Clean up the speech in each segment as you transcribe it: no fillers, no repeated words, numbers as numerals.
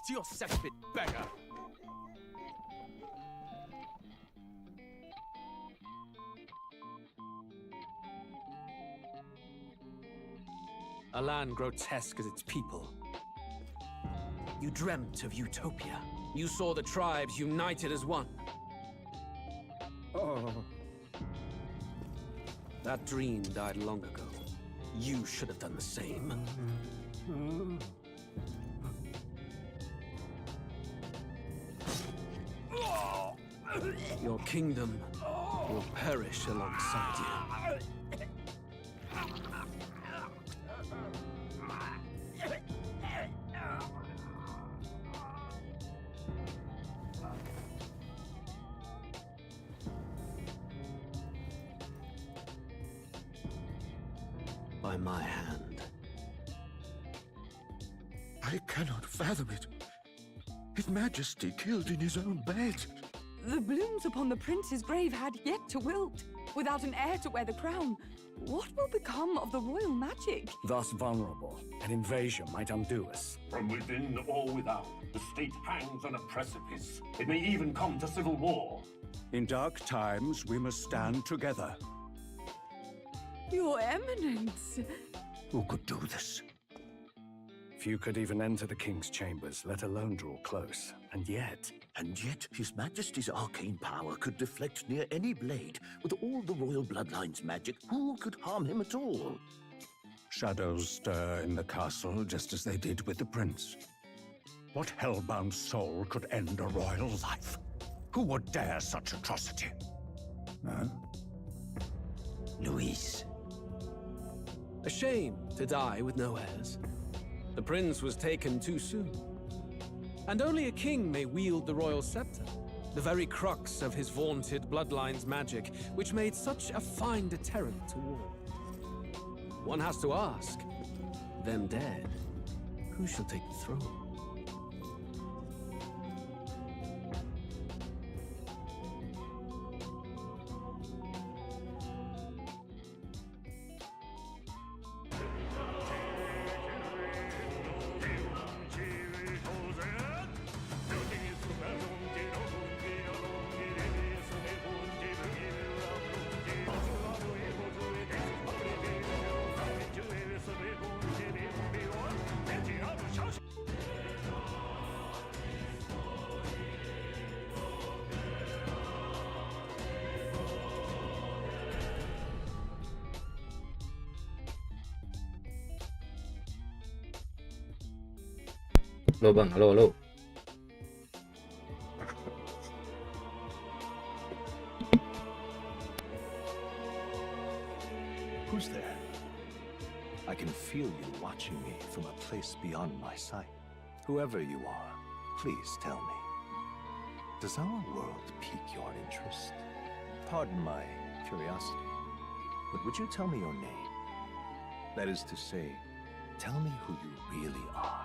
to your cesspit, beggar! A land grotesque as its people. You dreamt of utopia. You saw the tribes united as one. Oh. That dream died long ago. You should have done the same. Your kingdom will perish alongside you. By my hand. I cannot fathom it. His Majesty killed in his own bed. The blooms upon the prince's grave had yet to wilt. Without an heir to wear the crown, what will become of the royal magic? Thus vulnerable, an invasion might undo us. From within or without, the state hangs on a precipice. It may even come to civil war. In dark times, we must stand together. Your Eminence! Who could do this? Few could even enter the king's chambers, let alone draw close. And yet, His Majesty's arcane power could deflect near any blade. With all the royal bloodline's magic, who could harm him at all? shadows stir in the castle just as they did with the prince. What hellbound soul could end a royal life? Who would dare such atrocity? Huh? Luis. A shame to die with no heirs. The prince was taken too soon. And only a king may wield the royal scepter, the very crux of his vaunted bloodline's magic, which made such a fine deterrent to war. One has to ask, them dead, who shall take the throne? Halo bang, halo. Who's there? I can feel you watching me from a place beyond my sight. Whoever you are, please tell me. Does our world pique your interest? Pardon my curiosity, but would you tell me your name? That is to say, tell me who you really are.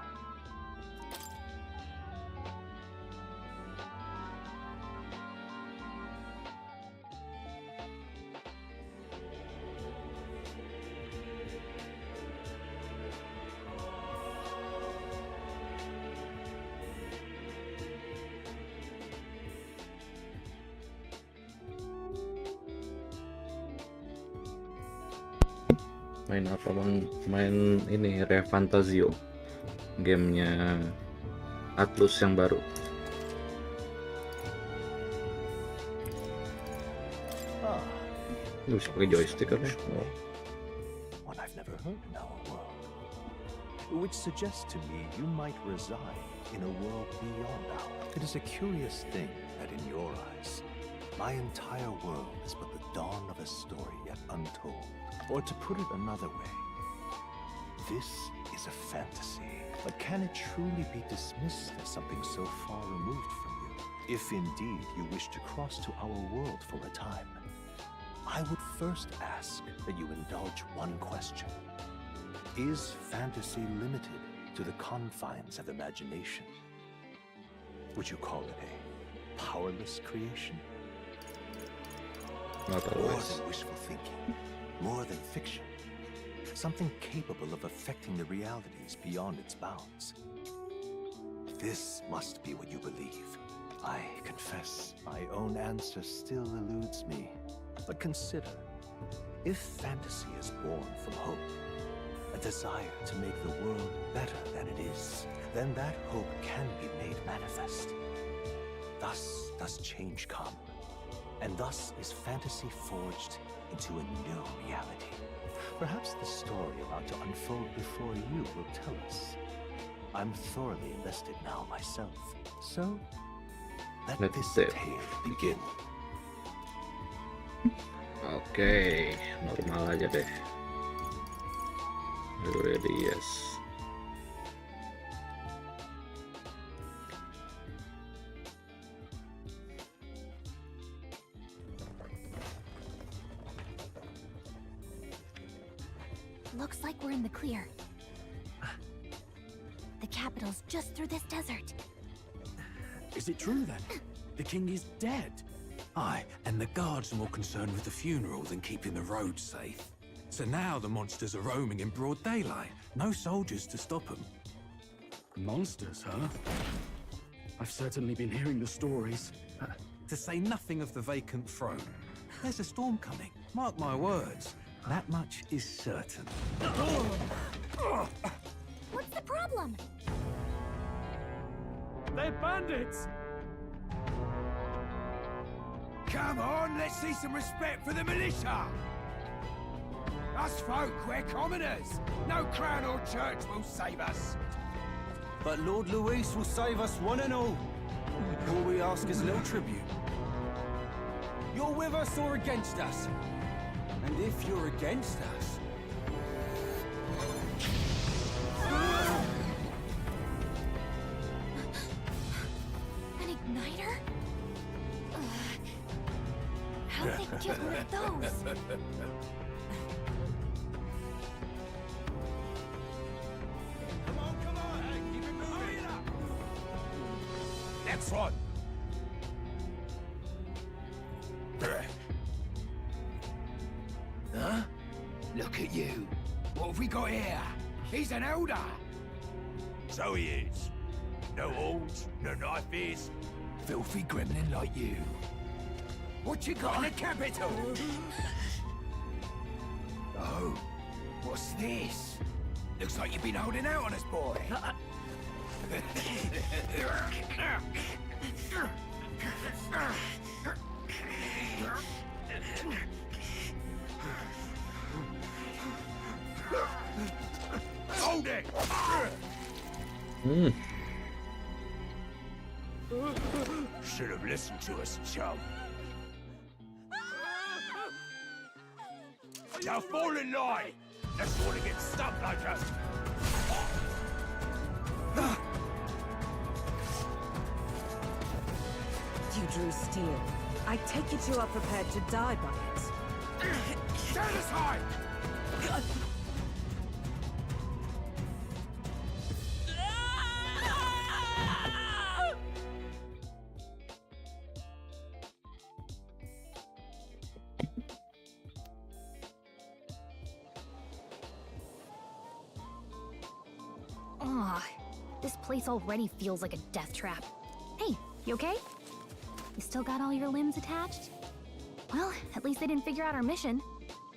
Main apa bang? Main ini Refantazio, gamenya Atlus yang baru. Ini bisa pakai joystick kan ya? One I've never heard in our world. Which suggests to me you might reside in a world beyond ours. It is a curious thing that in your eyes, my entire world is but the dawn of a story yet untold. Or to put it another way, this is a fantasy. But can it truly be dismissed as something so far removed from you? If indeed you wish to cross to our world for a time, I would first ask that you indulge one question. Is fantasy limited to the confines of imagination? Would you call it a powerless creation? Not More always. than wishful thinking, more than fiction. Something capable of affecting the realities beyond its bounds. this must be what you believe. I confess, my own answer still eludes me. But consider, if fantasy is born from hope, a desire to make the world better than it is, then that hope can be made manifest. Thus does change come, and thus is fantasy forged into a new reality. Perhaps the story about to unfold before you will tell us. I'm thoroughly invested now myself, so let this tale begin. Oke, normal aja deh. Ready, yes. Looks like we're in the clear. The capital's just through this desert. Is it true then? The king is dead? Aye, and the guards are more concerned with the funeral than keeping the roads safe. So now the monsters are roaming in broad daylight. No soldiers to stop them. Monsters, huh? I've certainly been hearing the stories. To say nothing of the vacant throne. There's a storm coming. Mark my words. That much is certain. What's the problem? They're bandits! Come on, let's see some respect for the militia! Us folk, we're commoners. No crown or church will save us. But Lord Luis will save us one and all. All we ask is a little tribute. You're with us or against us? And if you're against us... An igniter? How'd they get one of those? Come on, hey, keep it moving. Hurry it up. Next one. Huh? Look at you. What have we got here? He's an elder. So he is. No horns, no knife. Filthy gremlin like you. What you got in the capital? Oh, what's this? Looks like you've been holding out on us, boy. Hold it! Should have listened to us, chum. Now fall in line! Let's want to get stuck like us! You drew steel. I take it you are prepared to die by it. Stand aside! Aw, this place already feels like a death trap. Hey, you okay? You still got all your limbs attached? Well, at least they didn't figure out our mission.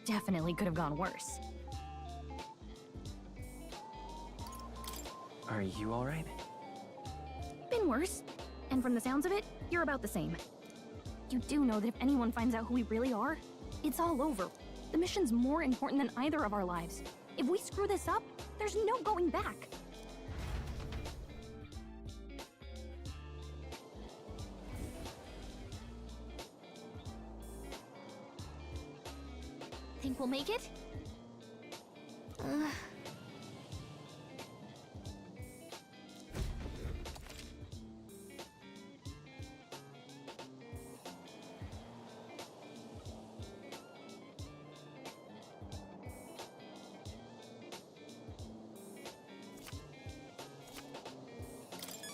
Definitely could have gone worse. Are you alright? Been worse. And from the sounds of it, you're about the same. You do know that if anyone finds out who we really are, it's all over. The mission's more important than either of our lives. If we screw this up, there's no going back. Think we'll make it?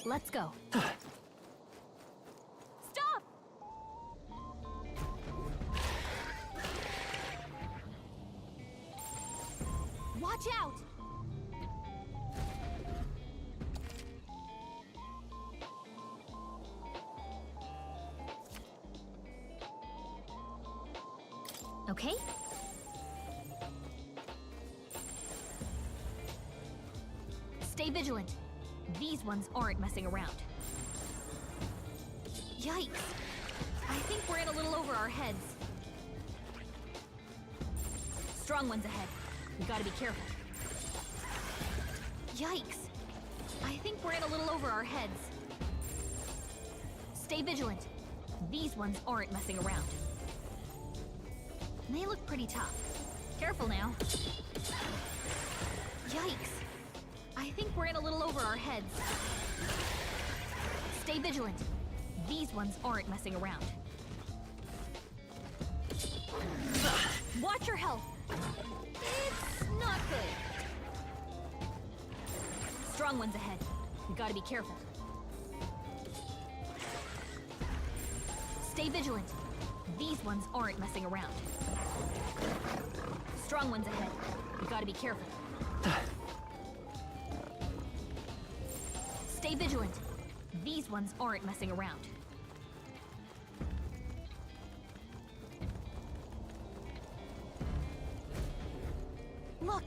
Let's go. Stop! Watch out! Okay? Stay vigilant. These ones aren't messing around. Yikes! I think we're in a little over our heads. Strong ones ahead. We gotta be careful. Yikes! I think we're in a little over our heads. Stay vigilant. These ones aren't messing around. They look pretty tough. Careful now. Yikes! I think we're in a little over our heads. Stay vigilant. These ones aren't messing around. Watch your health. It's not good. Strong ones ahead. We gotta be careful. Stay vigilant. These ones aren't messing around. Strong ones ahead. We gotta be careful. Stay vigilant. These ones aren't messing around. Look!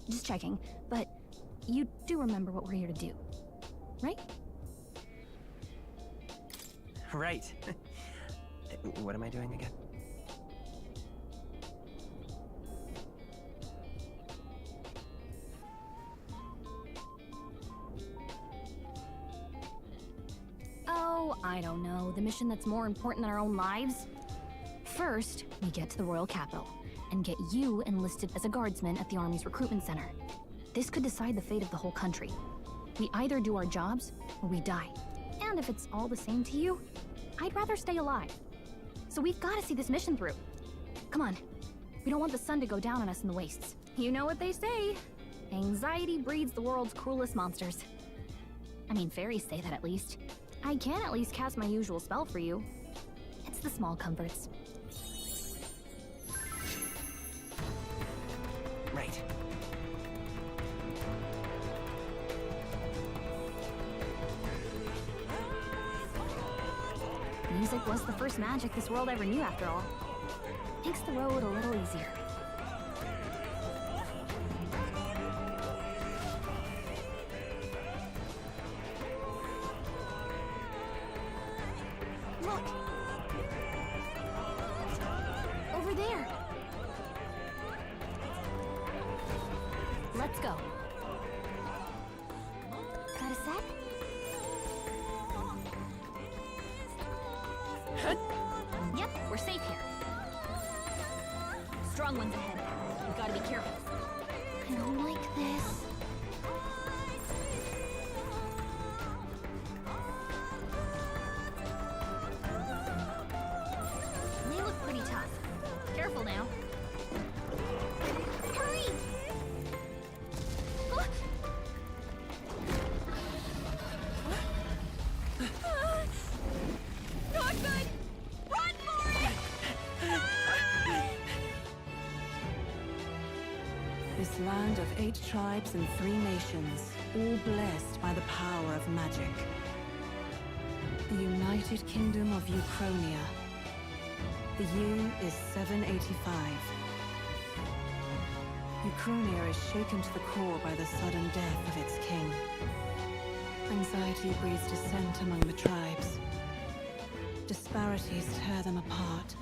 Just checking, but you do remember what we're here to do, right? Right. What am I doing again? Oh, I don't know. The mission that's more important than our own lives? First, we get to the royal capital and get you enlisted as a guardsman at the army's recruitment center. This could decide the fate of the whole country. We either do our jobs or we die. And if it's all the same to you, I'd rather stay alive. So we've got to see this mission through. Come on. We don't want the sun to go down on us in the wastes. You know what they say. Anxiety breeds the world's cruelest monsters. I mean, fairies say that at least. I can at least cast my usual spell for you. It's the small comforts. Right. Music was the first magic this world ever knew, after all. Makes the road a little easier. Look! Over there! Let's go. Got a sec? Yep, we're safe here. Strong ones ahead. We gotta be careful. I don't like this. They look pretty tough. Careful now. Hurry! Look! Not good! Run for it! This land of 8 tribes and 3 nations, all blessed by the power of magic. The United Kingdom of Uchronia. The year is 785. Uchronia is shaken to the core by the sudden death of its king. Anxiety breeds dissent among the tribes. Disparities tear them apart,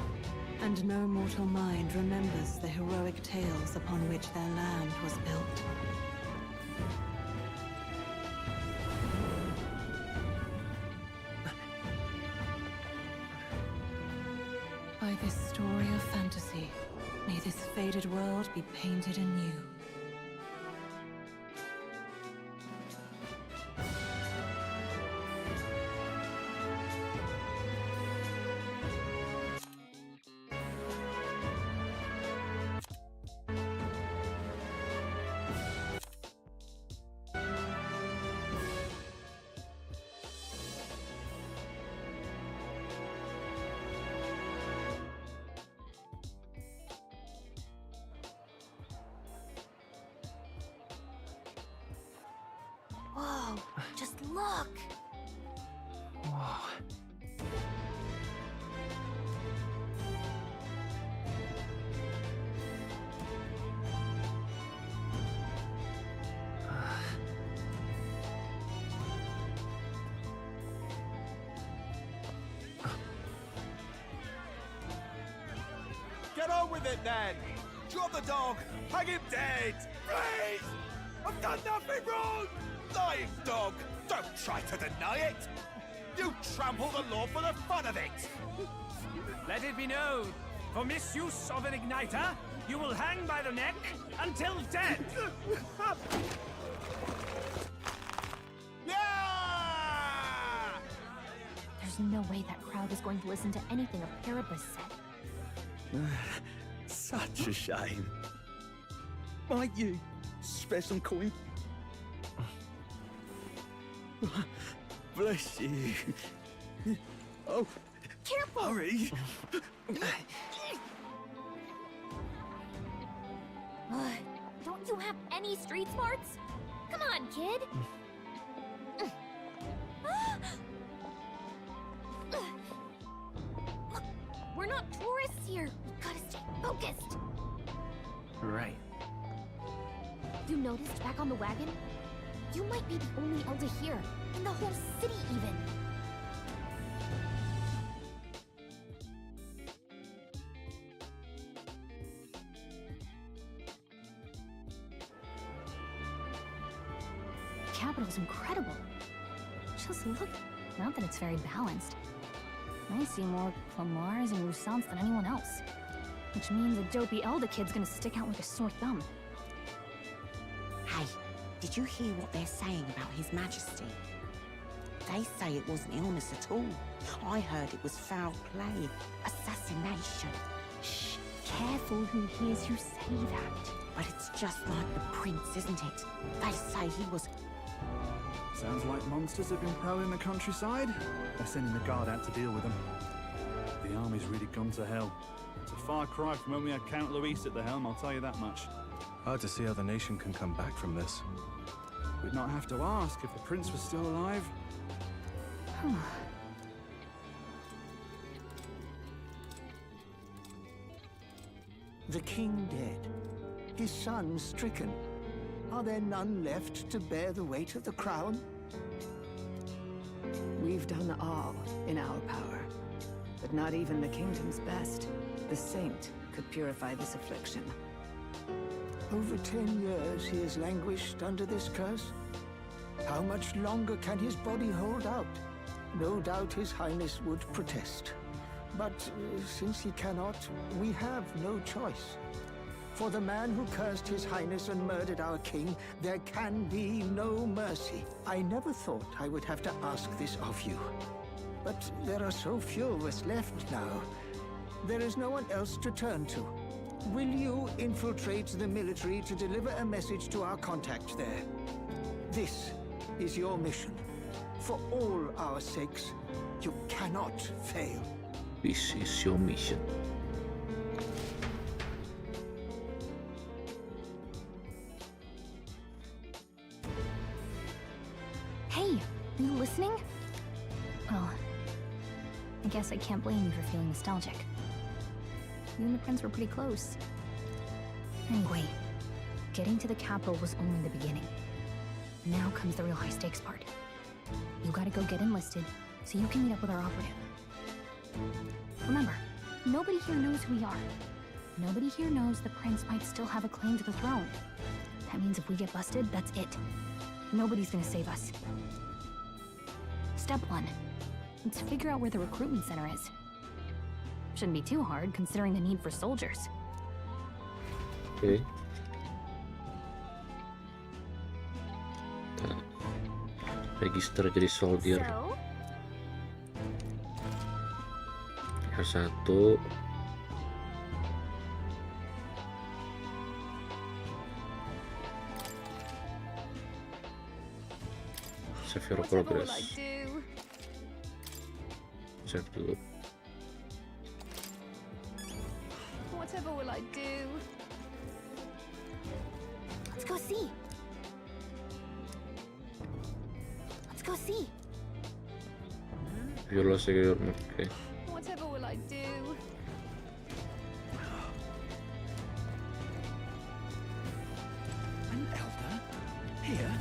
and no mortal mind remembers the heroic tales upon which their land was built. By this story of fantasy, may this faded world be painted anew. Just look. Whoa. Get on with it then! Drop the dog! Hang him dead! Please! I've done nothing wrong! Lying dog! Don't try to deny it! You trample the law for the fun of it! Let it be known, for misuse of an igniter, you will hang by the neck until dead. Yeah! There's no way that crowd is going to listen to anything a Paribus said. Such a shame. Might you spare some coin? Bless you. Oh, Careful! hurry. Don't you have any street smarts? Come on, kid! Look, we're not tourists here. We've gotta stay focused. Right. You noticed back on the wagon? You might be the only Elder here, in the whole city even. The capital's incredible. Just look. Not that it's very balanced. I see more Clamars and Roussants than anyone else. Which means a dopey Elder kid's gonna stick out like a sore thumb. Hey, did you hear what they're saying about His Majesty? They say it wasn't illness at all. I heard it was foul play, assassination. Shh, careful who hears you say that. But it's just like the prince, isn't it? They say he was... Sounds like monsters have been prowling the countryside. They're sending the guard out to deal with them. The army's really gone to hell. It's a far cry from when we had Count Luis at the helm, I'll tell you that much. Hard to see how the nation can come back from this. We'd not have to ask if the prince was still alive. The king dead, his son stricken. Are there none left to bear the weight of the crown? We've done all in our power, but not even the kingdom's best, the saint, could purify this affliction. Over 10 years he has languished under this curse. How much longer can his body hold out? No doubt His Highness would protest. But since he cannot, we have no choice. For the man who cursed His Highness and murdered our king, there can be no mercy. I never thought I would have to ask this of you. But there are so few of us left now. There is no one else to turn to. Will you infiltrate the military to deliver a message to our contact there? This is your mission. For all our sakes, you cannot fail. This is your mission. Hey, are you listening? Well, I guess I can't blame you for feeling nostalgic. You and the prince were pretty close. Anyway, getting to the capital was only the beginning. Now comes the real high-stakes part. You gotta go get enlisted, so you can meet up with our operative. Remember, nobody here knows who we are. Nobody here knows the prince might still have a claim to the throne. That means if we get busted, that's it. Nobody's gonna save us. Step 1. Let's figure out where the recruitment center is. Shouldn't be too hard, considering the need for soldiers. Okay. Register jadi soldier. R1. Save your progress. Save dulu. Whatever will I do? Let's go see. go see. Viola seguidor, ok. Whatever will I do? An elder? Here?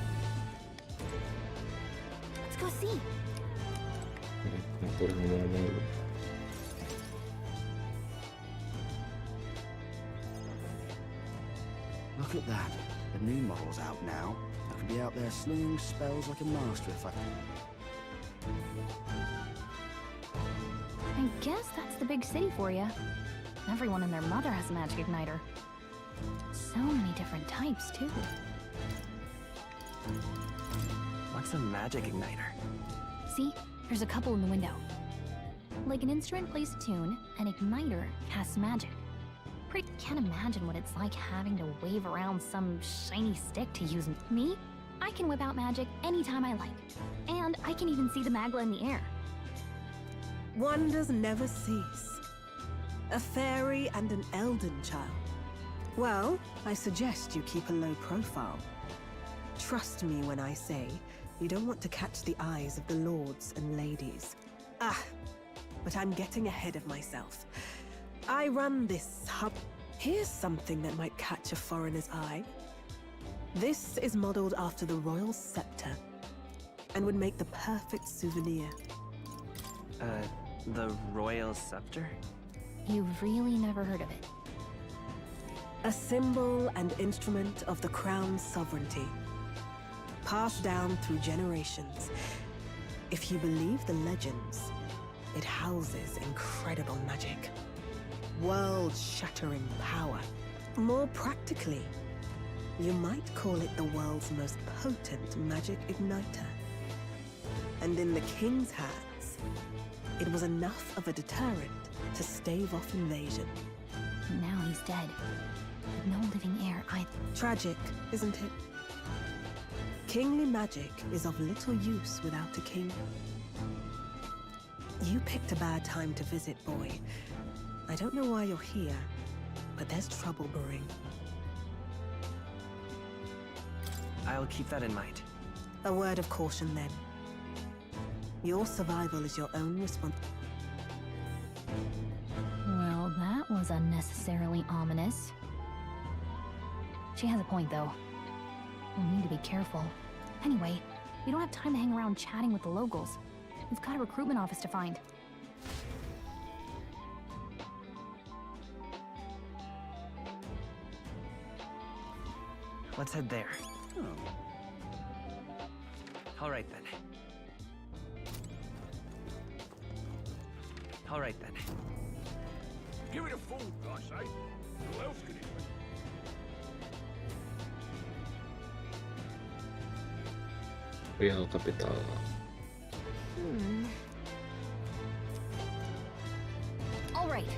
Let's go see. Aku udah ngomong-ngomong dulu. Look at that. The new model's out now. I could be out there slinging spells like a master if I... I guess that's the big city for you. Everyone and their mother has a magic igniter. So many different types, too. What's a magic igniter? See? There's a couple in the window. Like an instrument plays a tune, an igniter casts magic. Can't imagine what it's like having to wave around some shiny stick to use. Me? I can whip out magic anytime I like. And I can even see the Magla in the air. Wonders never cease. A fairy and an elden child. Well, I suggest you keep a low profile. Trust me when I say you don't want to catch the eyes of the lords and ladies. But I'm getting ahead of myself. I run this hub. Here's something that might catch a foreigner's eye. This is modeled after the royal scepter and would make the perfect souvenir. The royal scepter? You've really never heard of it. A symbol and instrument of the crown's sovereignty. Passed down through generations. If you believe the legends, it houses incredible magic. World-shattering power. More practically, you might call it the world's most potent magic igniter. And in the king's hands, it was enough of a deterrent to stave off invasion. Now he's dead. With no living heir either. Tragic, isn't it? Kingly magic is of little use without a king. You picked a bad time to visit, boy. I don't know why you're here, but there's trouble brewing. I'll keep that in mind. A word of caution, then. Your survival is your own responsibility. Well, that was unnecessarily ominous. She has a point, though. We'll need to be careful. Anyway, we don't have time to hang around chatting with the locals. We've got a recruitment office to find. Let's head there. All right, then. All right, then. Give it a fool, I say. Who else could it be? Real Capital. All right.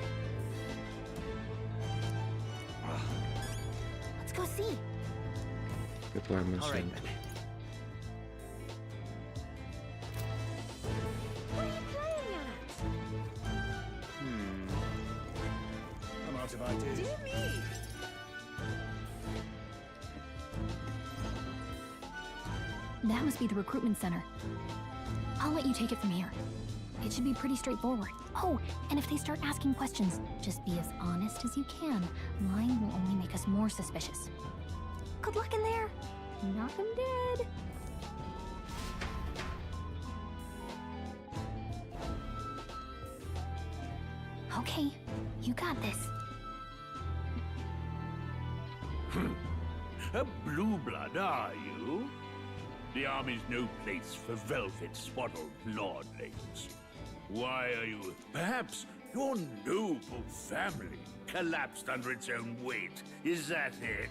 Let's go see. Requirements All right, Center. then. What are you playing at? I'm out of ideas. Dear me! That must be the recruitment center. I'll let you take it from here. It should be pretty straightforward. Oh, and if they start asking questions, just be as honest as you can. Lying will only make us more suspicious. Good luck in there. Knock 'em dead. Okay, you got this. A blue blood, are you? The army's no place for velvet-swaddled lordlings. Why are you... Perhaps your noble family collapsed under its own weight. Is that it?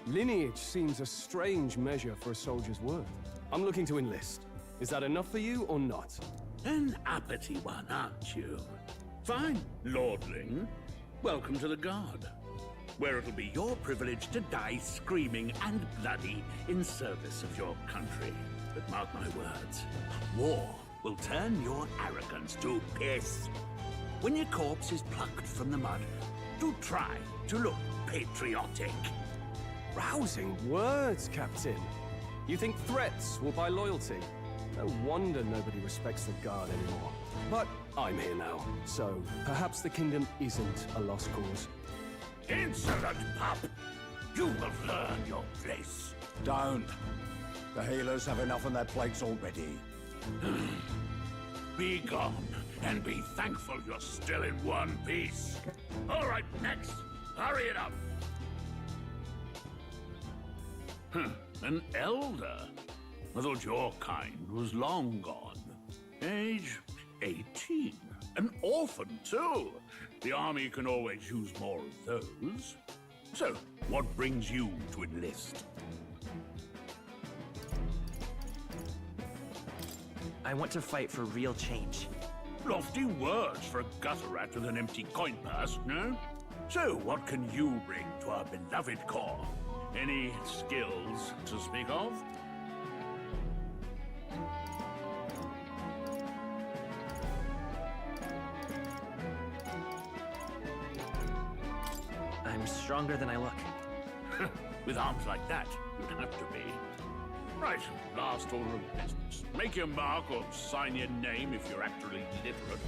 Lineage seems a strange measure for a soldier's worth. I'm looking to enlist. Is that enough for you or not? An uppity one, aren't you? Fine, lordling. Welcome to the Guard, where it'll be your privilege to die screaming and bloody in service of your country. But mark my words, war will turn your arrogance to piss. When your corpse is plucked from the mud, do try to look patriotic. Rousing words, Captain. You think threats will buy loyalty? No wonder nobody respects the Guard anymore. But I'm here now, so perhaps the kingdom isn't a lost cause. Insolent pup! You will learn your place. Don't. The healers have enough on their plates already. Be gone, and be thankful you're still in one piece. All right, next. Hurry it up. An elder? I thought your kind was long gone. Age 18. An orphan, too. The army can always use more of those. So, what brings you to enlist? I want to fight for real change. Lofty words for a gutter rat with an empty coin purse, no? So, what can you bring to our beloved corps? Any skills to speak of? I'm stronger than I look. With arms like that, you'd have to be. Right, last order of business. Make your mark or sign your name if you're actually literate.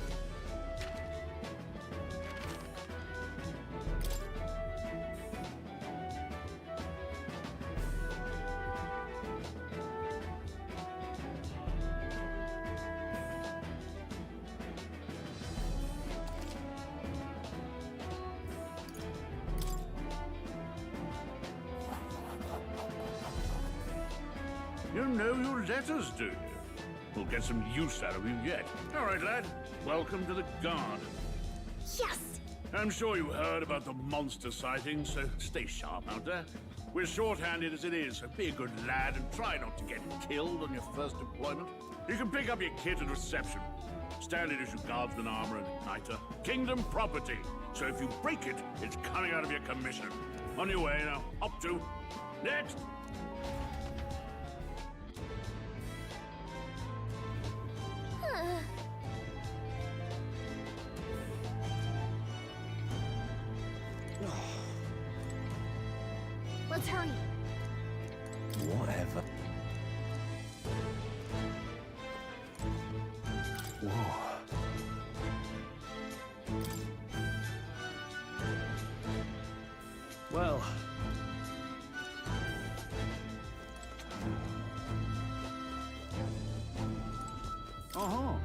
You know your letters, do you? We'll get some use out of you yet. All right, lad. Welcome to the Guard. Yes! I'm sure you heard about the monster sightings, so stay sharp out there. We're short-handed as it is, so be a good lad and try not to get killed on your first deployment. You can pick up your kit at reception. Standard issue guardsman armor and igniter. Kingdom property. So if you break it, it's coming out of your commission. On your way now. Up to. Next! Let's hurry. Whatever. Whoa. Well. Uh-huh.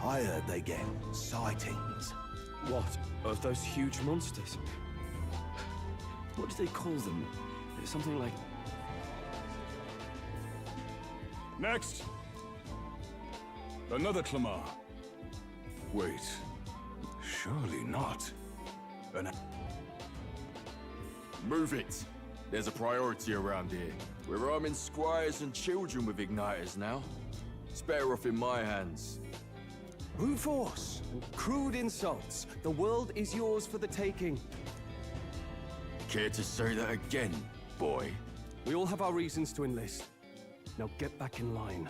I heard they get sightings. What? Of those huge monsters? What do they call them? Something like... Next! Another Clamar. Wait. Surely not. Move it! There's a priority around here. We're arming squires and children with igniters now. It's better off in my hands. Brute force! Crude insults. The world is yours for the taking. Care to say that again, boy? We all have our reasons to enlist. Now get back in line.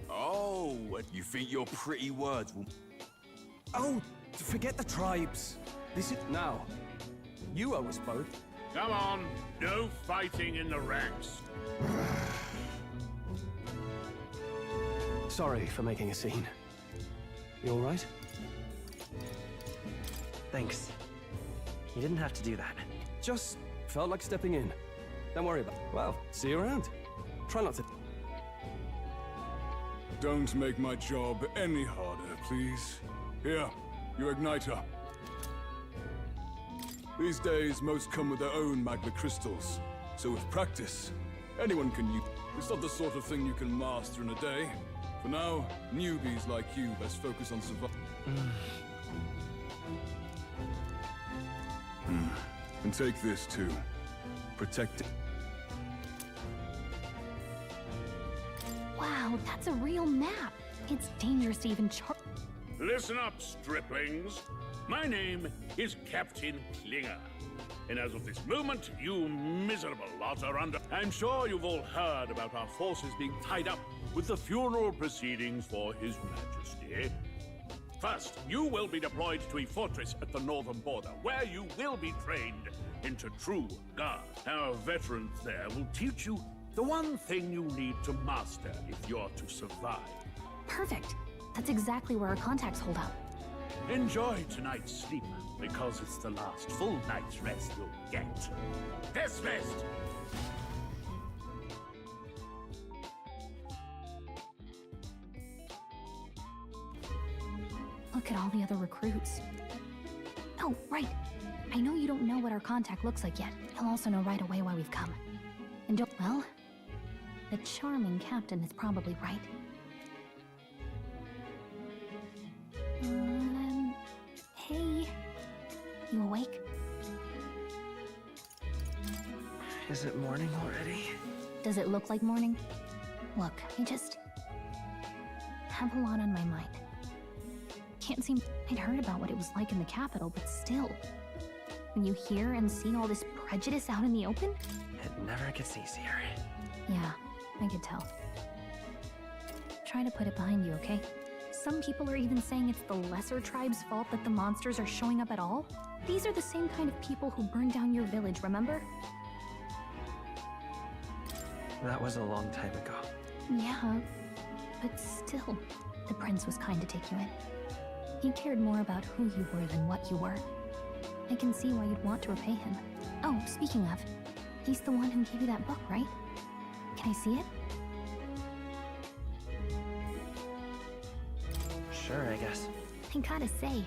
Oh, you think your pretty words will... Oh, forget the tribes. This is... Now, you owe us both. Come on. No fighting in the ranks. Sorry for making a scene. You all right? Thanks. You didn't have to do that. Just felt like stepping in. Don't worry about it. Well, see you around. Try not to... Don't make my job any harder, please. Here, your igniter. These days, most come with their own magma crystals. So with practice, anyone can use... It's not the sort of thing you can master in a day. For now, newbies like you best focus on survival. And take this too. Protect it. Wow, that's a real map. It's dangerous to even Listen up, striplings. My name is Captain Klinger. And as of this moment, you miserable lot are under... I'm sure you've all heard about our forces being tied up with the funeral proceedings for His Majesty. First, you will be deployed to a fortress at the northern border, where you will be trained into true guard. Our veterans there will teach you the one thing you need to master if you're to survive. Perfect. That's exactly where our contacts hold out. Enjoy tonight's sleep, because it's the last full night's rest you'll get. Dismissed! Look at all the other recruits. Oh, right. I know you don't know what our contact looks like yet. You'll also know right away why we've come. And don't... Well, the charming captain is probably right. Hey. You awake? Is it morning already? Does it look like morning? Look, I just... have a lot on my mind. Can't seem... I'd heard about what it was like in the capital, but still. When you hear and see all this prejudice out in the open? It never gets easier. Yeah, I could tell. Try to put it behind you, okay? Some people are even saying it's the lesser tribe's fault that the monsters are showing up at all. These are the same kind of people who burned down your village, remember? That was a long time ago. Yeah, but still, the prince was kind to take you in. He cared more about who you were than what you were. I can see why you'd want to repay him. Oh, speaking of, he's the one who gave you that book, right? Can I see it? Sure, I guess. I gotta say,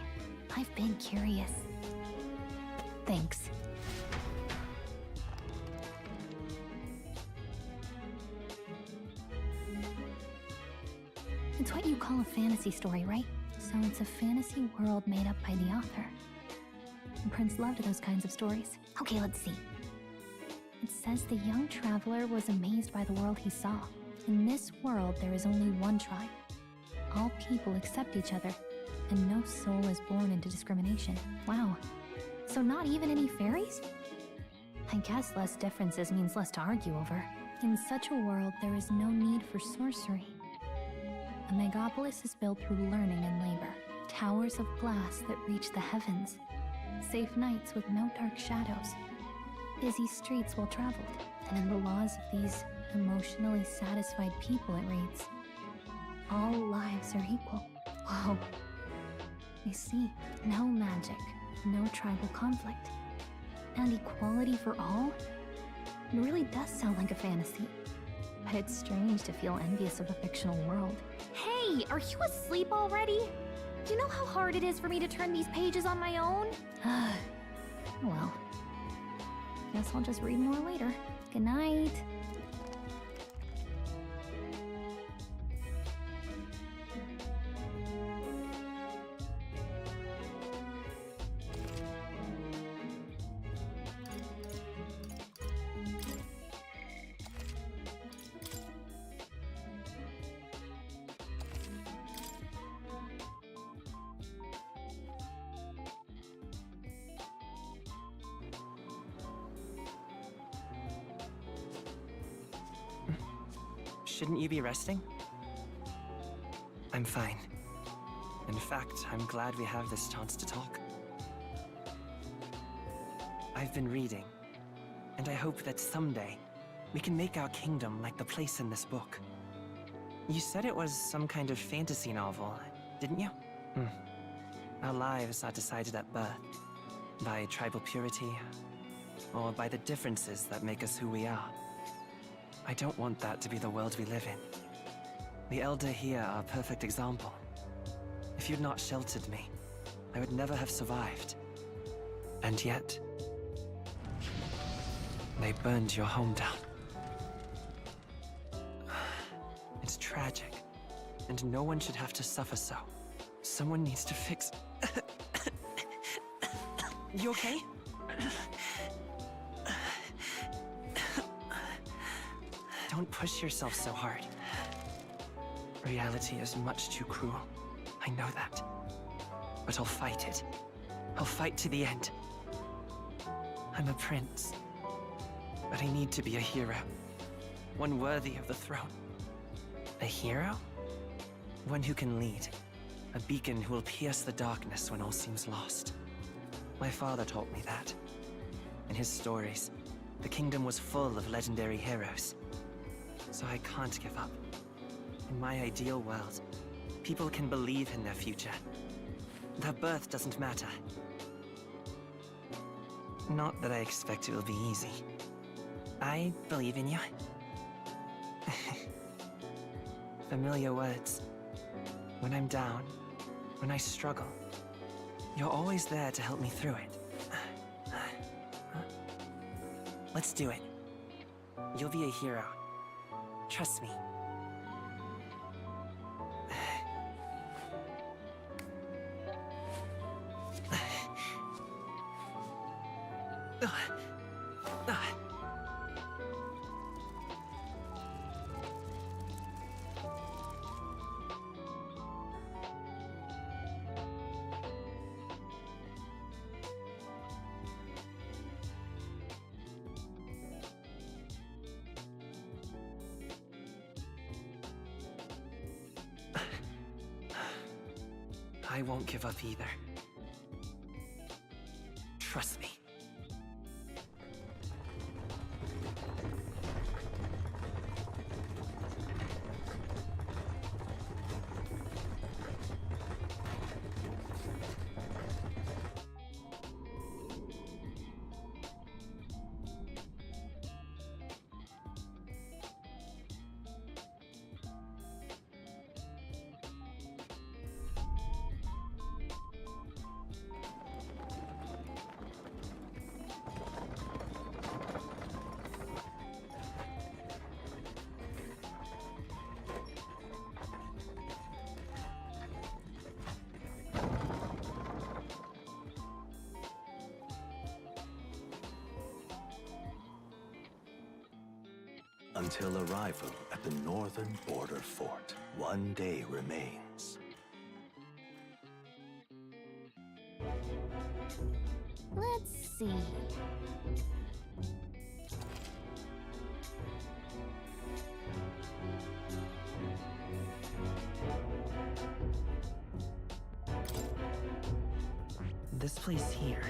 I've been curious. Thanks. It's what you call a fantasy story, right? So it's a fantasy world made up by the author. And Prince loved those kinds of stories. Okay, let's see. It says the young traveler was amazed by the world he saw. In this world, there is only one tribe. All people accept each other, and no soul is born into discrimination. Wow. So not even any fairies? I guess less differences means less to argue over. In such a world, there is no need for sorcery. A megapolis is built through learning and labor. Towers of glass that reach the heavens. Safe nights with no dark shadows. Busy streets well traveled. And in the laws of these emotionally satisfied people, it reads, all lives are equal. Whoa. I see. No magic, no tribal conflict. And equality for all? It really does sound like a fantasy. But it's strange to feel envious of a fictional world. Hey, are you asleep already? Do you know how hard it is for me to turn these pages on my own? Well, guess I'll just read more later. Good night. Shouldn't you be resting? I'm fine. In fact, I'm glad we have this chance to talk. I've been reading, and I hope that someday we can make our kingdom like the place in this book. You said it was some kind of fantasy novel, didn't you? Our lives are decided at birth, by tribal purity, or by the differences that make us who we are. I don't want that to be the world we live in. The Elder here are a perfect example. If you'd not sheltered me, I would never have survived. And yet, they burned your home down. It's tragic, and no one should have to suffer so. Someone needs to fix... You okay? Don't push yourself so hard. Reality is much too cruel. I know that. But I'll fight it. I'll fight to the end. I'm a prince. But I need to be a hero. One worthy of the throne. A hero? One who can lead. A beacon who will pierce the darkness when all seems lost. My father taught me that. In his stories, the kingdom was full of legendary heroes. So I can't give up. In my ideal world, people can believe in their future. Their birth doesn't matter. Not that I expect it will be easy. I believe in you. Familiar words. When I'm down, when I struggle, you're always there to help me through it. Let's do it. You'll be a hero. Trust me. I won't give up either. Trust me. Until arrival at the northern border fort, one day remains. Let's see. This place here.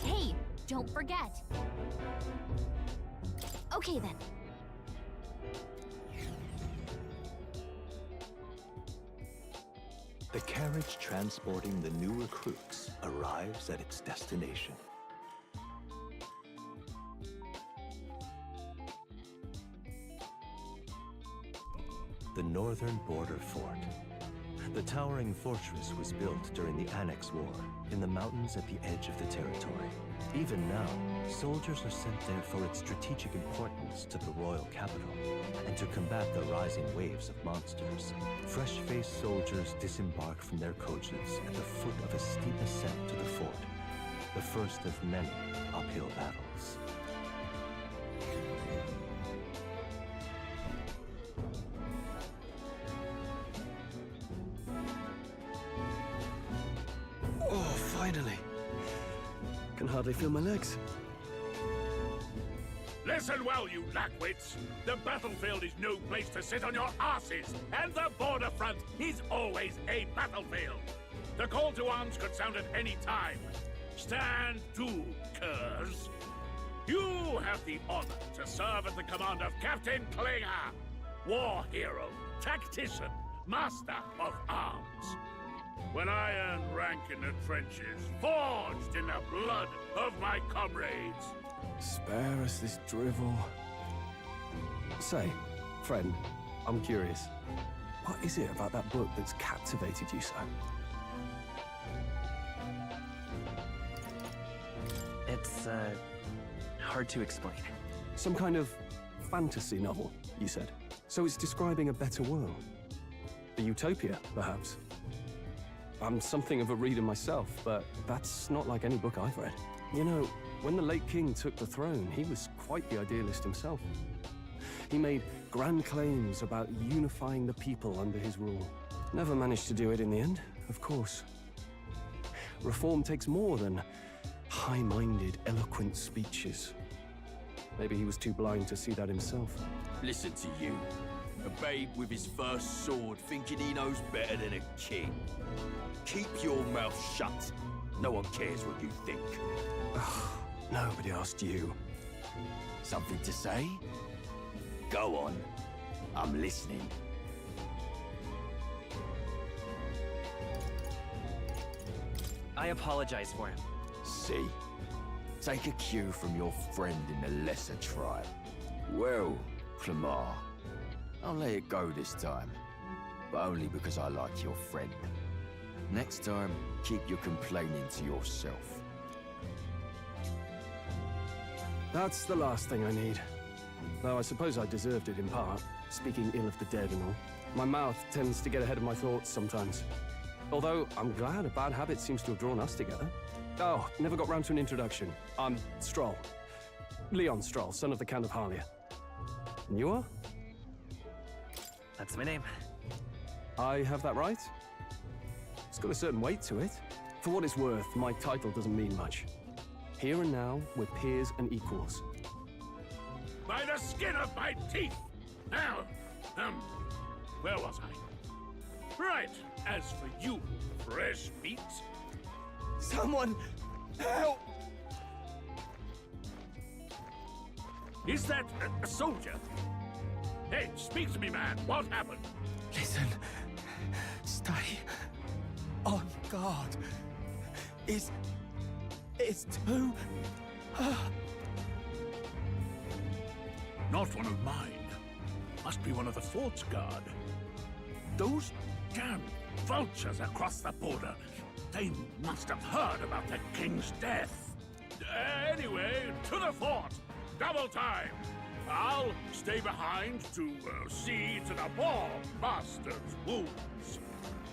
Hey, don't forget. Okay then. The carriage transporting the new recruits arrives at its destination. The northern border fort. The towering fortress was built during the Annex War in the mountains at the edge of the territory. Even now, soldiers are sent there for its strategic importance to the royal capital and to combat the rising waves of monsters. Fresh-faced soldiers disembark from their coaches at the foot of a steep ascent to the fort, the first of many uphill battles. Oh, finally. Can hardly feel my legs. Listen well, you lackwits. The battlefield is no place to sit on your asses, and the border front is always a battlefield. The call to arms could sound at any time. Stand to, curs. You have the honor to serve at the command of Captain Klinger, war hero, tactician, master of arms. When I earned rank in the trenches, forged in the blood of my comrades. Spare us this drivel. Say, friend, I'm curious. What is it about that book that's captivated you so? It's, hard to explain. Some kind of fantasy novel, you said. So it's describing a better world. A utopia, perhaps. I'm something of a reader myself, but that's not like any book I've read. You know, when the late king took the throne, he was quite the idealist himself. He made grand claims about unifying the people under his rule. Never managed to do it in the end, of course. Reform takes more than high-minded, eloquent speeches. Maybe he was too blind to see that himself. Listen to you. A babe with his first sword thinking he knows better than a king. Keep your mouth shut. No one cares what you think. Nobody asked you. Something to say? Go on. I'm listening. I apologize for him. See? Take a cue from your friend in the lesser tribe. Well, Clemar, I'll let it go this time. But only because I like your friend. Next time, keep your complaining to yourself. That's the last thing I need. Though I suppose I deserved it in part, speaking ill of the dead and all. My mouth tends to get ahead of my thoughts sometimes. Although, I'm glad a bad habit seems to have drawn us together. Oh, never got round to an introduction. I'm Stroll. Leon Stroll, son of the Count of Harlia. And you are? That's my name. I have that right? It's got a certain weight to it. For what it's worth, my title doesn't mean much. Here and now, we're peers and equals. By the skin of my teeth! Now, where was I? Right, as for you, fresh meat... Someone help! Is that a soldier? Hey, speak to me, man. What happened? Listen. Stay on guard. It's too... Not one of mine. Must be one of the fort's guard. Those damn vultures across the border. They must have heard about the king's death. Anyway, to the fort. Double time. I'll stay behind to see to the poor master's wounds.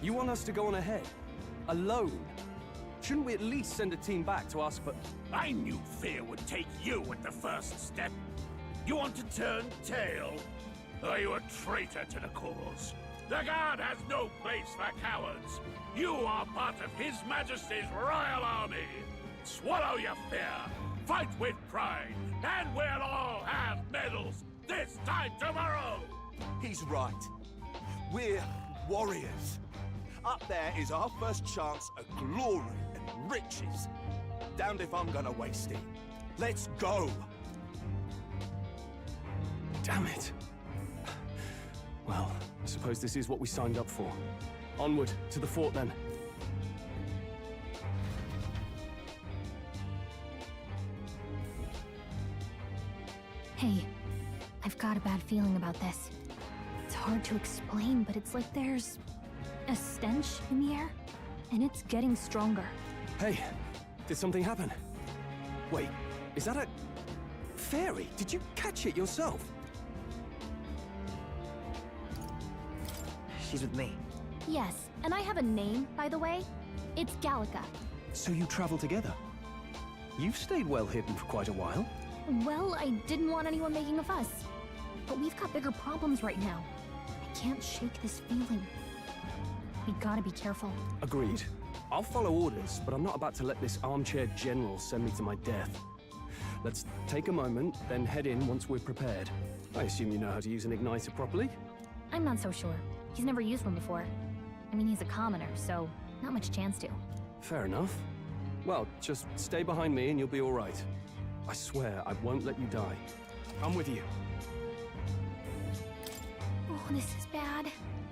You want us to go on ahead? Alone? Shouldn't we at least send a team back to ask for... I knew fear would take you at the first step. You want to turn tail? Are you a traitor to the cause? The Guard has no place for cowards. You are part of His Majesty's Royal Army. Swallow your fear. Fight with pride. And we'll all have medals this time tomorrow. He's right. We're warriors. Up there is our first chance at glory and riches. Damned if I'm gonna waste it. Let's go! Damn it. Well, I suppose this is what we signed up for. Onward, to the fort then. Hey, I've got a bad feeling about this. It's hard to explain, but it's like there's a stench in the air, and it's getting stronger. Hey, did something happen? Wait, is that a... fairy? Did you catch it yourself? She's with me. Yes, and I have a name, by the way. It's Gallica. So you travel together? You've stayed well hidden for quite a while. Well, I didn't want anyone making a fuss. But we've got bigger problems right now. I can't shake this feeling. We gotta be careful. Agreed. I'll follow orders, but I'm not about to let this armchair general send me to my death. Let's take a moment, then head in once we're prepared. I assume you know how to use an igniter properly? I'm not so sure. He's never used one before. I mean, he's a commoner, so not much chance to. Fair enough. Well, just stay behind me and you'll be all right. I swear I won't let you die. I'm with you. Oh, this is bad.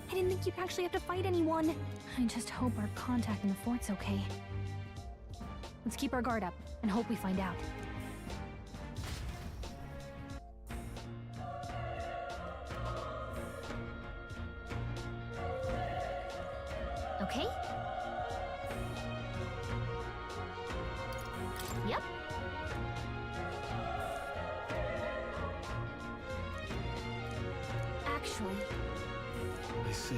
I didn't think you'd actually have to fight anyone. I just hope our contact in the fort's okay. Let's keep our guard up and hope we find out. Okay? Yep. Actually... I see.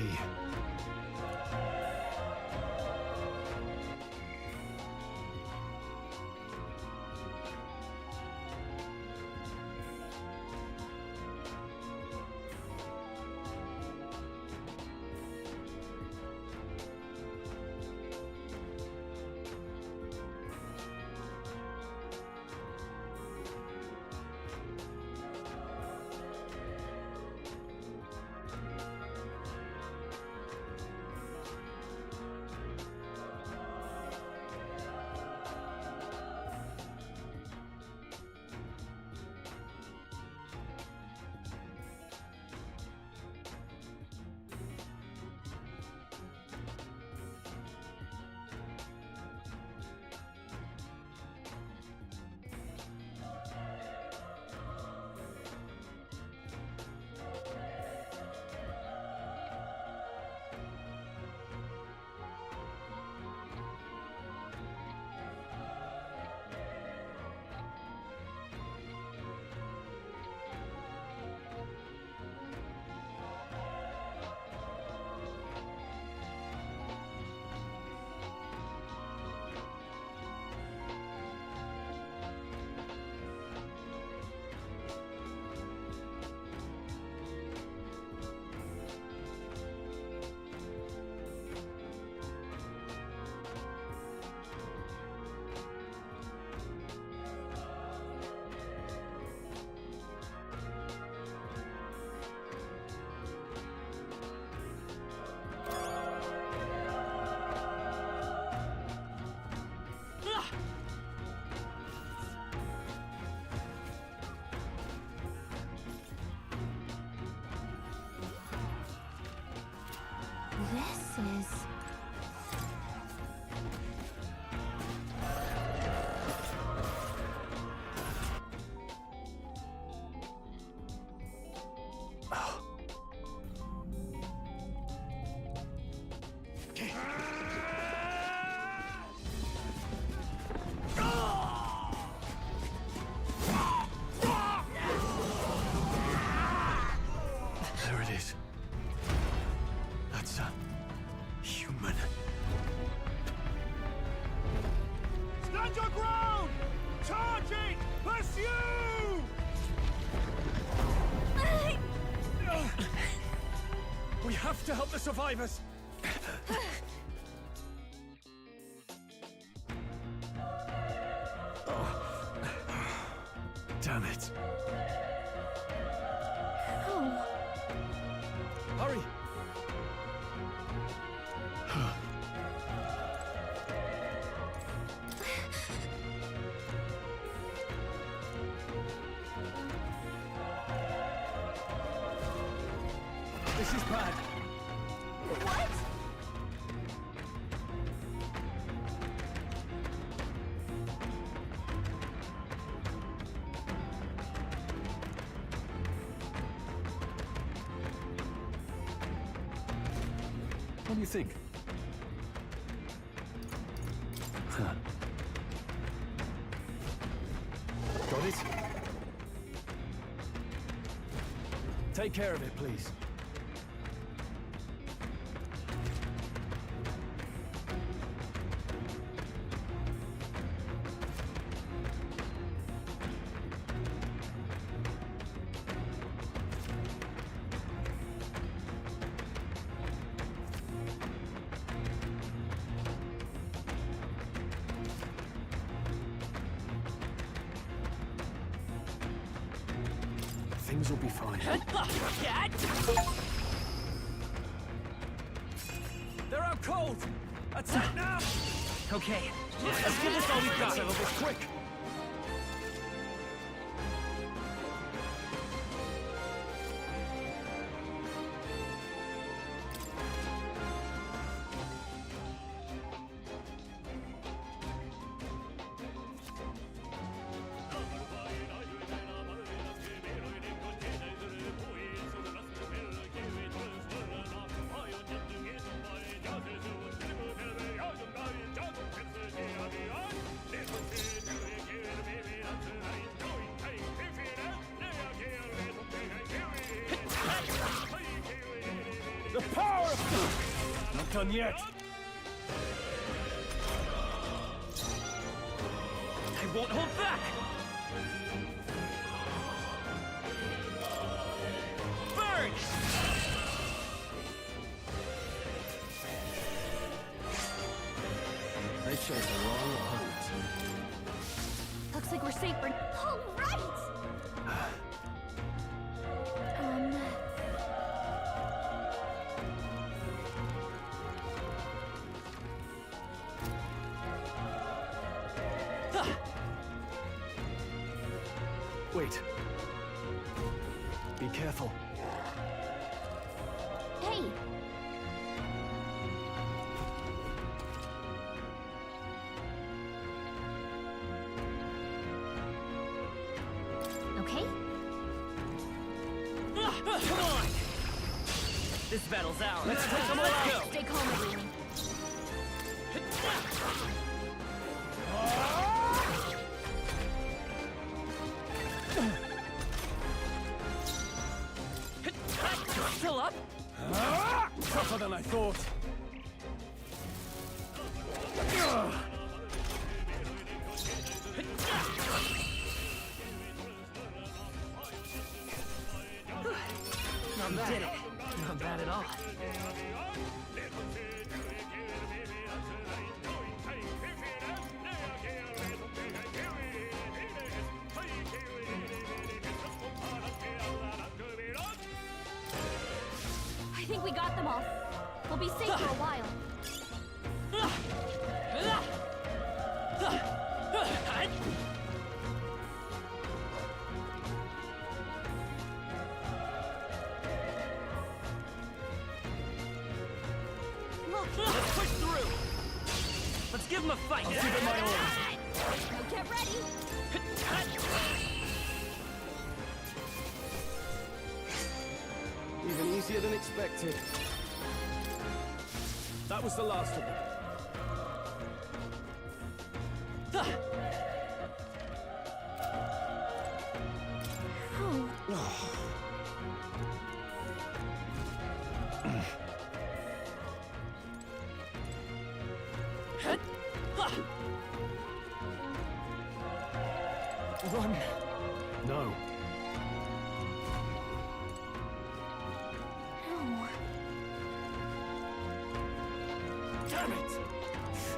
is... There it is. That's a human. Stand your ground! Charging! Pursue! We have to help the survivors. Damn it. Oh. Hurry! This is bad. What? What do you think? Got it? Take care of it, please. Things will be fine. They're out cold! Attack now! Okay, let's give this all we've got. Settle this quick! The power of... Not done yet! I won't hold back! Burn! They chose the wrong opponent. Looks like we're safe for... All right! Wait. Be careful. Hey! Okay? Come on! This battle's ours. Let's go! Stay calm, everyone. Still up? Tougher than I thought. Not bad. Did it. Not bad at all. I think we got them all. We'll be safe for a while. push through! Let's give him a fight! I'll give it my all. Now get ready! Even easier than expected. That was the last of them. Run! No. Damn it!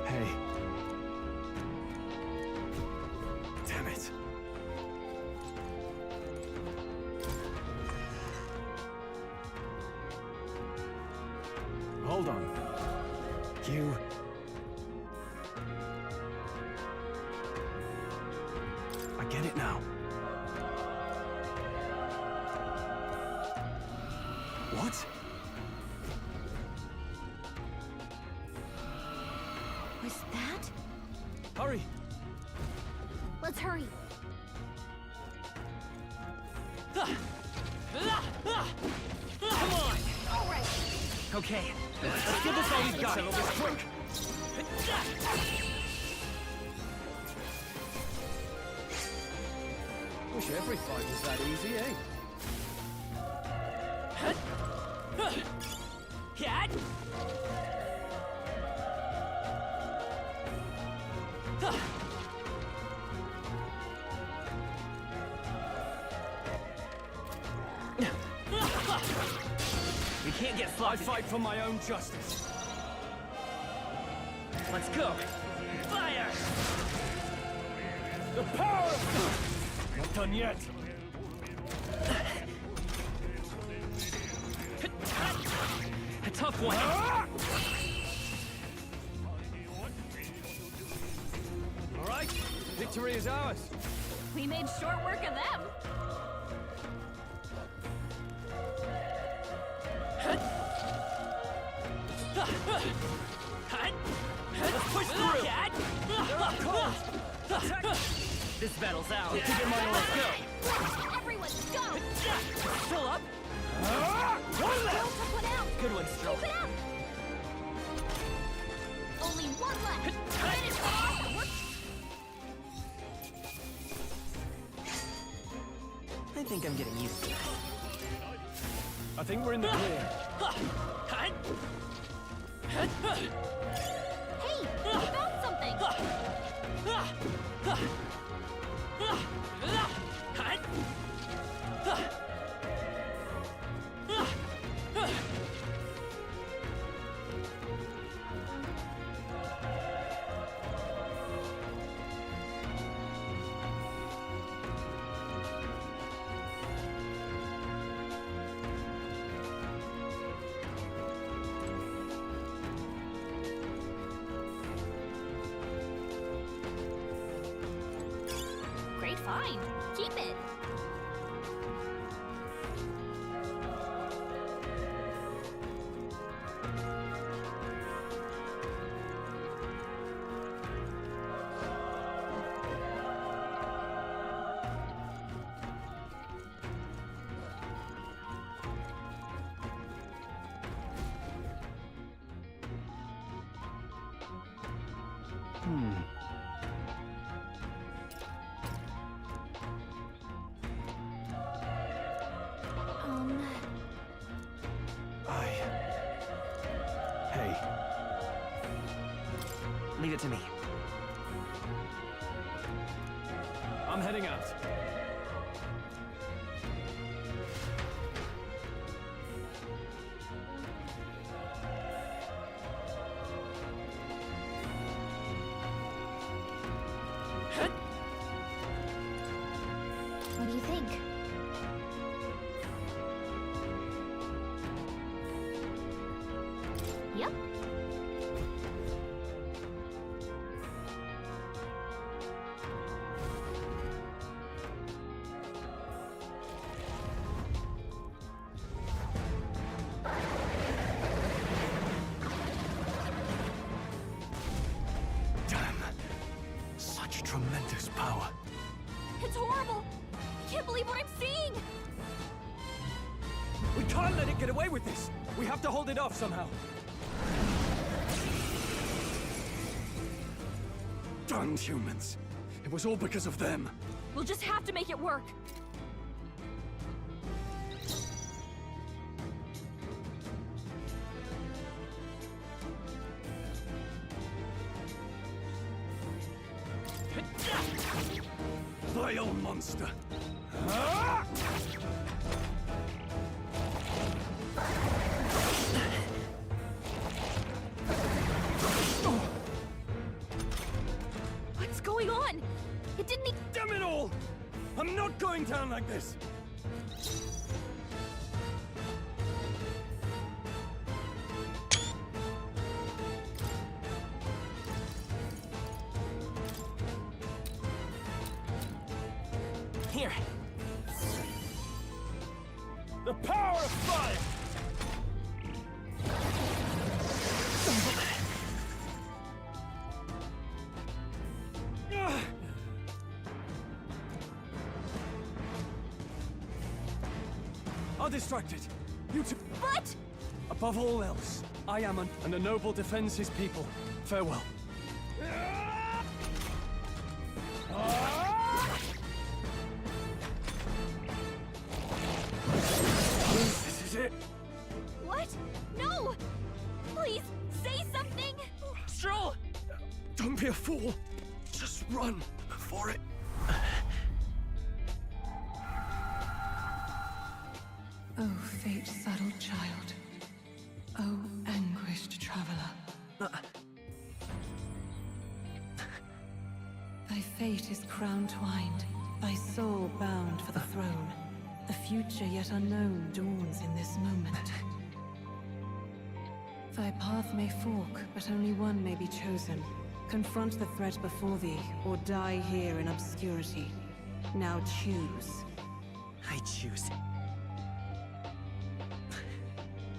Hey. Damn it. Hold on. You... I get it now. What? Was that? Hurry! Let's hurry. Come on! All right. Okay, let's give this all we've got. Settle this quick! Wish every fight was that easy, eh? Cat! We can't get sloppy. I fight for my own justice. Let's go! Fire! The power of... Not done yet. A tough one. All right, victory is ours. We made short work of them. Let's push through! This battle's ours. Let's go! Everyone, go! Still up? One left! Good one, Stroke. Keep it up! Only one left! Finish it off! I think I'm getting used to it. I think we're in the clear. Hey! We found something! Great find. Keep it. Hey. Leave it to me. I'm heading out. What do you think? Yep. believe what I'm seeing! We can't let it get away with this! We have to hold it off somehow. Damned humans. It was all because of them. We'll just have to make it work. Vile monster. What's going on? It didn't e- Damn it all! I'm not going down like this! Here. The power of fire! I'll distract it. You two. What? Above all else, I am and the noble defends his people. Farewell. This is it. What? No! Please, say something! Stroll! Don't be a fool. Just run for it. Oh, fate-saddled child. Oh, anguished traveler. Thy fate is crown-twined, thy soul bound for the throne. The future yet unknown dawns in this moment. Thy path may fork, but only one may be chosen. Confront the threat before thee, or die here in obscurity. Now choose. I choose.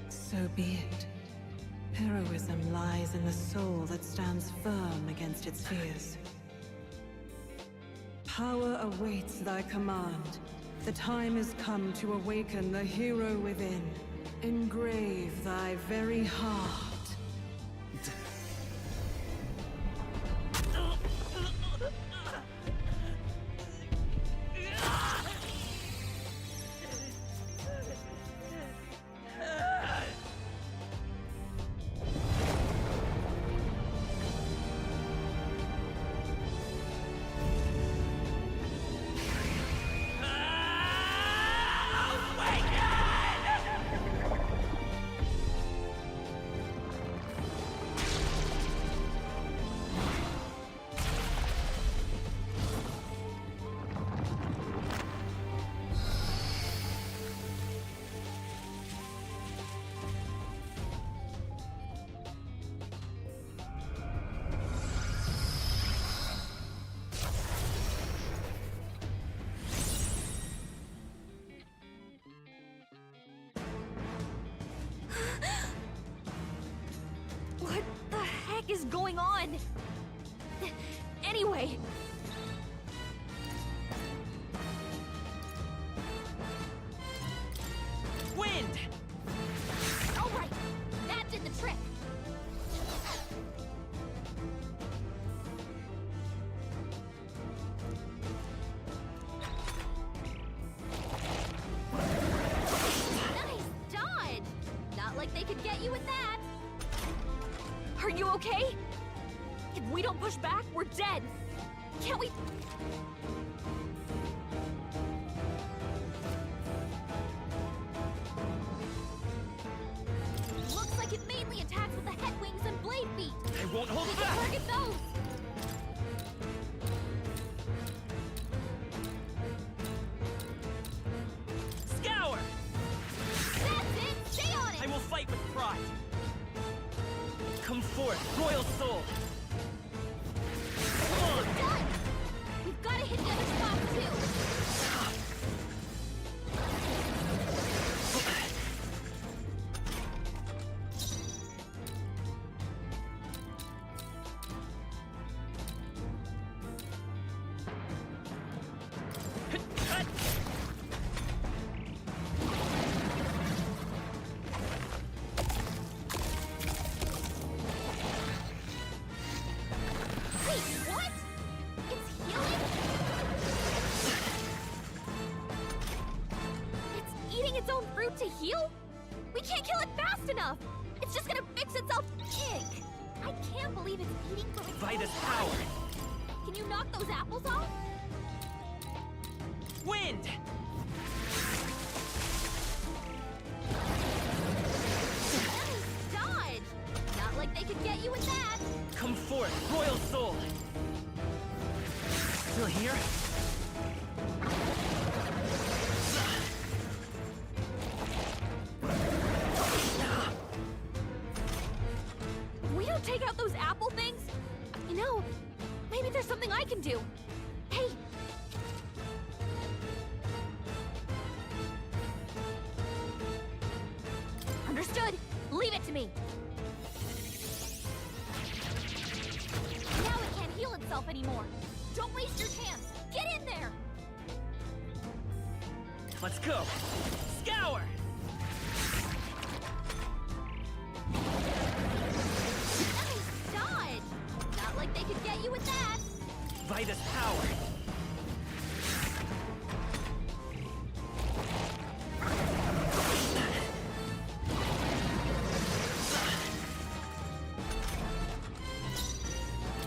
So be it. Heroism lies in the soul that stands firm against its fears. Power awaits thy command. The time is come to awaken the hero within. Engrave thy very heart. What the heck is going on? Anyway... Wind! Alright, that did the trick! Nice dodge! Not like they could get you with that! Are you okay? If we don't push back, we're dead! Can't we... Looks like it mainly attacks with the head wings and blade feet! I won't hold We can back! target those! Scour! That's it! Stay on it! I will fight with pride. Come forth, royal soul! Come on! Done! We've got to hit the other spots too! heal? We can't kill it fast enough! It's just gonna fix itself. Ick! I can't believe it's eating through its Vita's own power! body. Can you knock those apples off? Wind! Nice dodge! Not like they could get you with that. Come forth, Royal Soul! Still here? We don't take out those apple things? You know, maybe there's something I can do. Hey! Understood. Leave it to me. Now it can't heal itself anymore. Don't waste your chance. Get in there! Let's go! Scour! Nice dodge! Not like they could get you with that. Vita's power!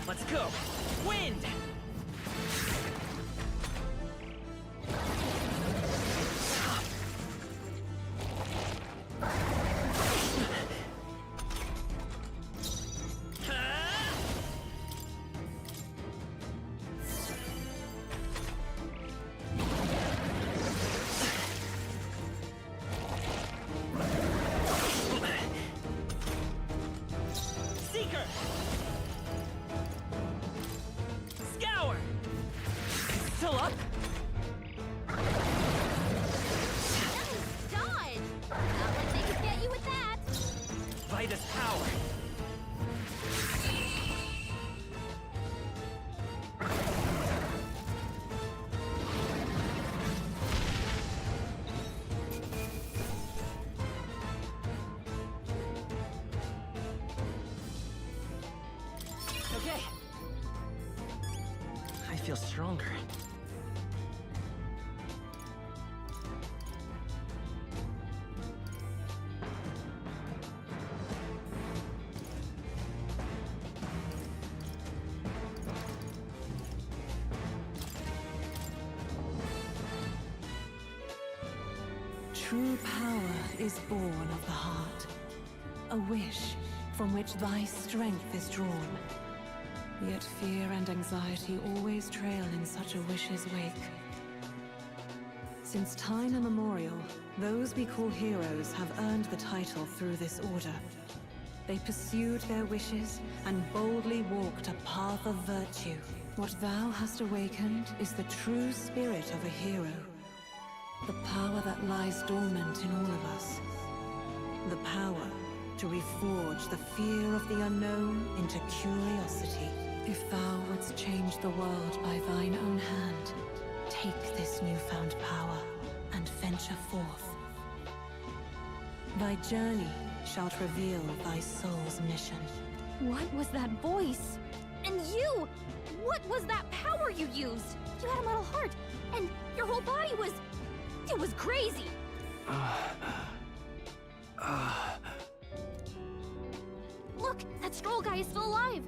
Let's go! Wind! Seeker! Scour! Still up? Nice dodge! Not like they could get you with that. Vita's power! Okay. I feel stronger. True power is born of the heart, a wish from which thy strength is drawn. Yet fear and anxiety always trail in such a wish's wake. Since time immemorial, those we call heroes have earned the title through this order. They pursued their wishes and boldly walked a path of virtue. What thou hast awakened is the true spirit of a hero. The power that lies dormant in all of us. The power to reforge the fear of the unknown into curiosity. If thou wouldst change the world by thine own hand, take this newfound power and venture forth. Thy journey shalt reveal thy soul's mission. What was that voice? And you! What was that power you used? You had a metal heart, and your whole body was... It was crazy! Look, that scroll guy is still alive!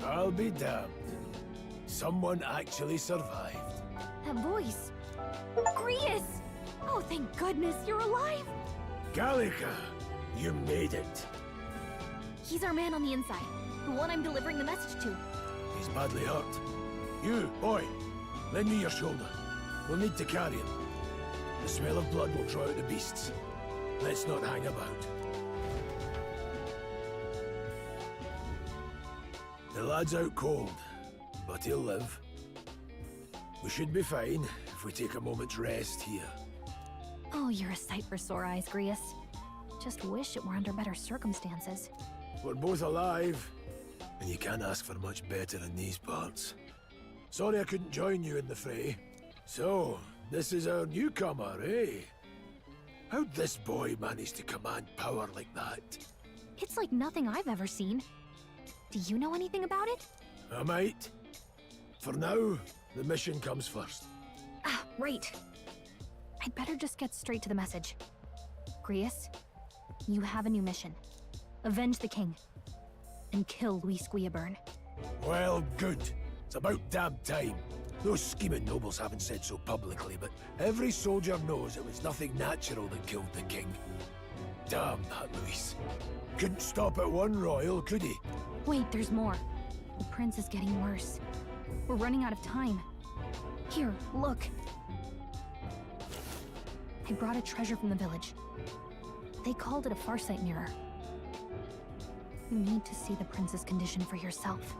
I'll be damned. Someone actually survived. That voice... Grius! Oh, thank goodness, you're alive! Gallica, you made it. He's our man on the inside, the one I'm delivering the message to. He's badly hurt. You, boy, lend me your shoulder. We'll need to carry him. The smell of blood will draw out the beasts. Let's not hang about. The lad's out cold, but he'll live. We should be fine if we take a moment's rest here. Oh, you're a sight for sore eyes, Grius. Just wish it were under better circumstances. We're both alive, and you can't ask for much better in these parts. Sorry I couldn't join you in the fray. So, this is our newcomer, eh? How'd this boy manage to command power like that? It's like nothing I've ever seen. Do you know anything about it? I might. For now, the mission comes first. Ah, right. I'd better just get straight to the message. Grius, you have a new mission. Avenge the king. And kill Luis Guillaburn. Well, good. It's about damn time. Those scheming nobles haven't said so publicly, but every soldier knows it was nothing natural that killed the king. Damn that Luis. Couldn't stop at one royal, could he? Wait, there's more. The prince is getting worse. We're running out of time. Here, look. I brought a treasure from the village. They called it a farsight mirror. You need to see the prince's condition for yourself.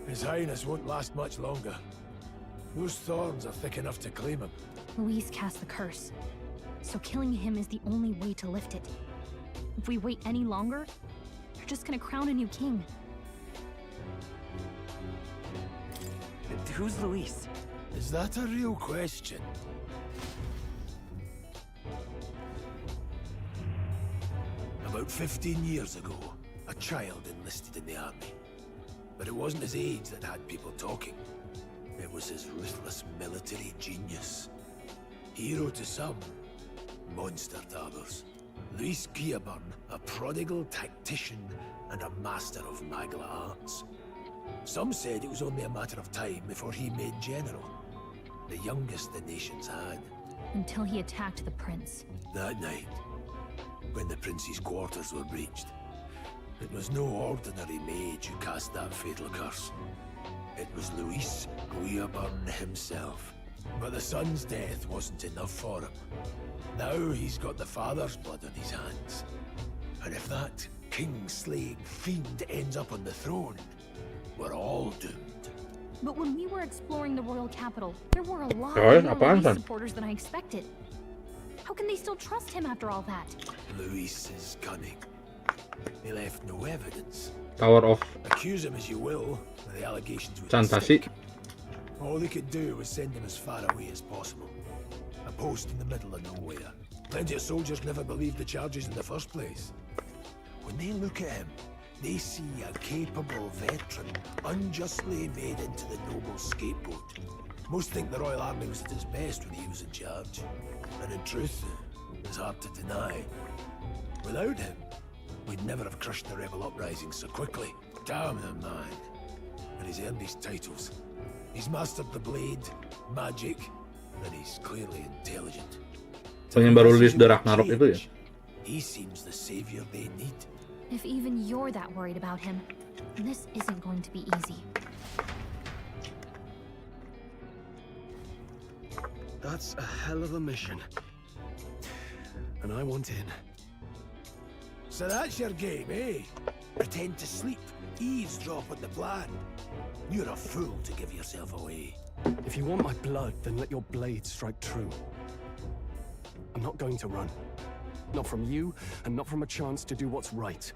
His Highness won't last much longer. Those thorns are thick enough to claim him. Luis cast the curse, so killing him is the only way to lift it. If we wait any longer, you're just gonna crown a new king. Who's Luis? Is that a real question? About 15 years ago, a child enlisted in the army. But it wasn't his age that had people talking. It was his ruthless military genius. Hero to some, monster to others. Luis Guillaburn, a prodigal tactician and a master of Magla arts. Some said it was only a matter of time before he made general. The youngest the nations had. Until he attacked the prince. That night, when the prince's quarters were breached, it was no ordinary mage who cast that fatal curse. It was Luis Guillaburn himself. But the son's death wasn't enough for him. Now he's got the father's blood on his hands. And if that king-slaying fiend ends up on the throne, we're all doomed. But when we were exploring the royal capital, there were a lot Roy, more apaan, Luis San? supporters than I expected. How can they still trust him after all that? Luis is cunning. He left no evidence. Tower of Accuse him as you will, the allegations would Fantasi. stick. All they could do was send him as far away as possible. A post in the middle of nowhere. Plenty of soldiers never believed the charges in the first place. When they look at him, they see a capable veteran unjustly made into the noble scapegoat. Most think the Royal Army was at its best when he was in charge. And in truth, it's hard to deny. Without him, we'd never have crushed the rebel uprising so quickly. Damn the man. And he's earned his titles. He's mastered the blade, magic, and he's clearly intelligent. yang baru rilis The Ragnarok itu ya. He seems the savior they need. If even you're that worried about him, this isn't going to be easy. That's a hell of a mission. And I want in. So that's your game, eh? Pretend to sleep, eavesdrop on the plan. You're a fool to give yourself away. If you want my blood, then let your blade strike true. I'm not going to run. Not from you, and not from a chance to do what's right.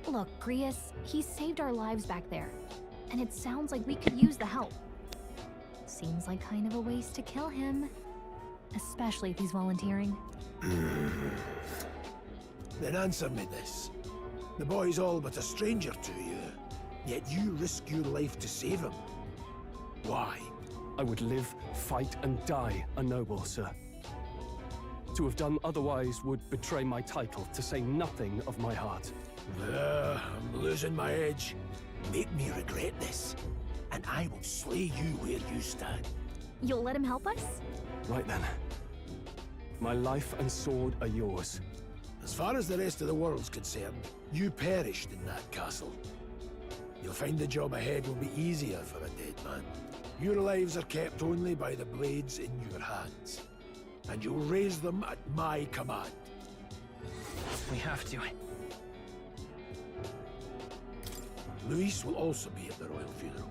Look, Grius, he saved our lives back there. And it sounds like we could use the help. Seems like kind of a waste to kill him. Especially if he's volunteering. Then answer me this. The boy's all but a stranger to you. Yet you risk your life to save him. Why? I would live, fight, and die a noble, sir. To have done otherwise would betray my title, to say nothing of my heart. I'm losing my edge. Make me regret this, and I will slay you where you stand. You'll let him help us? Right then. My life and sword are yours. As far as the rest of the world's concerned, you perished in that castle. You'll find the job ahead will be easier for a dead man. Your lives are kept only by the blades in your hands. And you'll raise them at my command. We have to. Luis will also be at the royal funeral.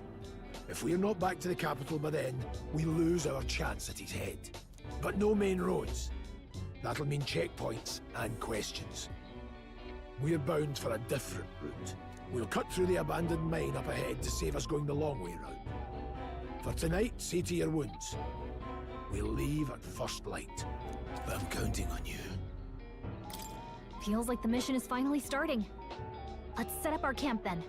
If we're not back to the capital by then, we lose our chance at his head. But no main roads. That'll mean checkpoints and questions. We're bound for a different route. We'll cut through the abandoned mine up ahead to save us going the long way round. For tonight, see to your wounds. We'll leave at first light. But I'm counting on you. Feels like the mission is finally starting. Let's set up our camp then.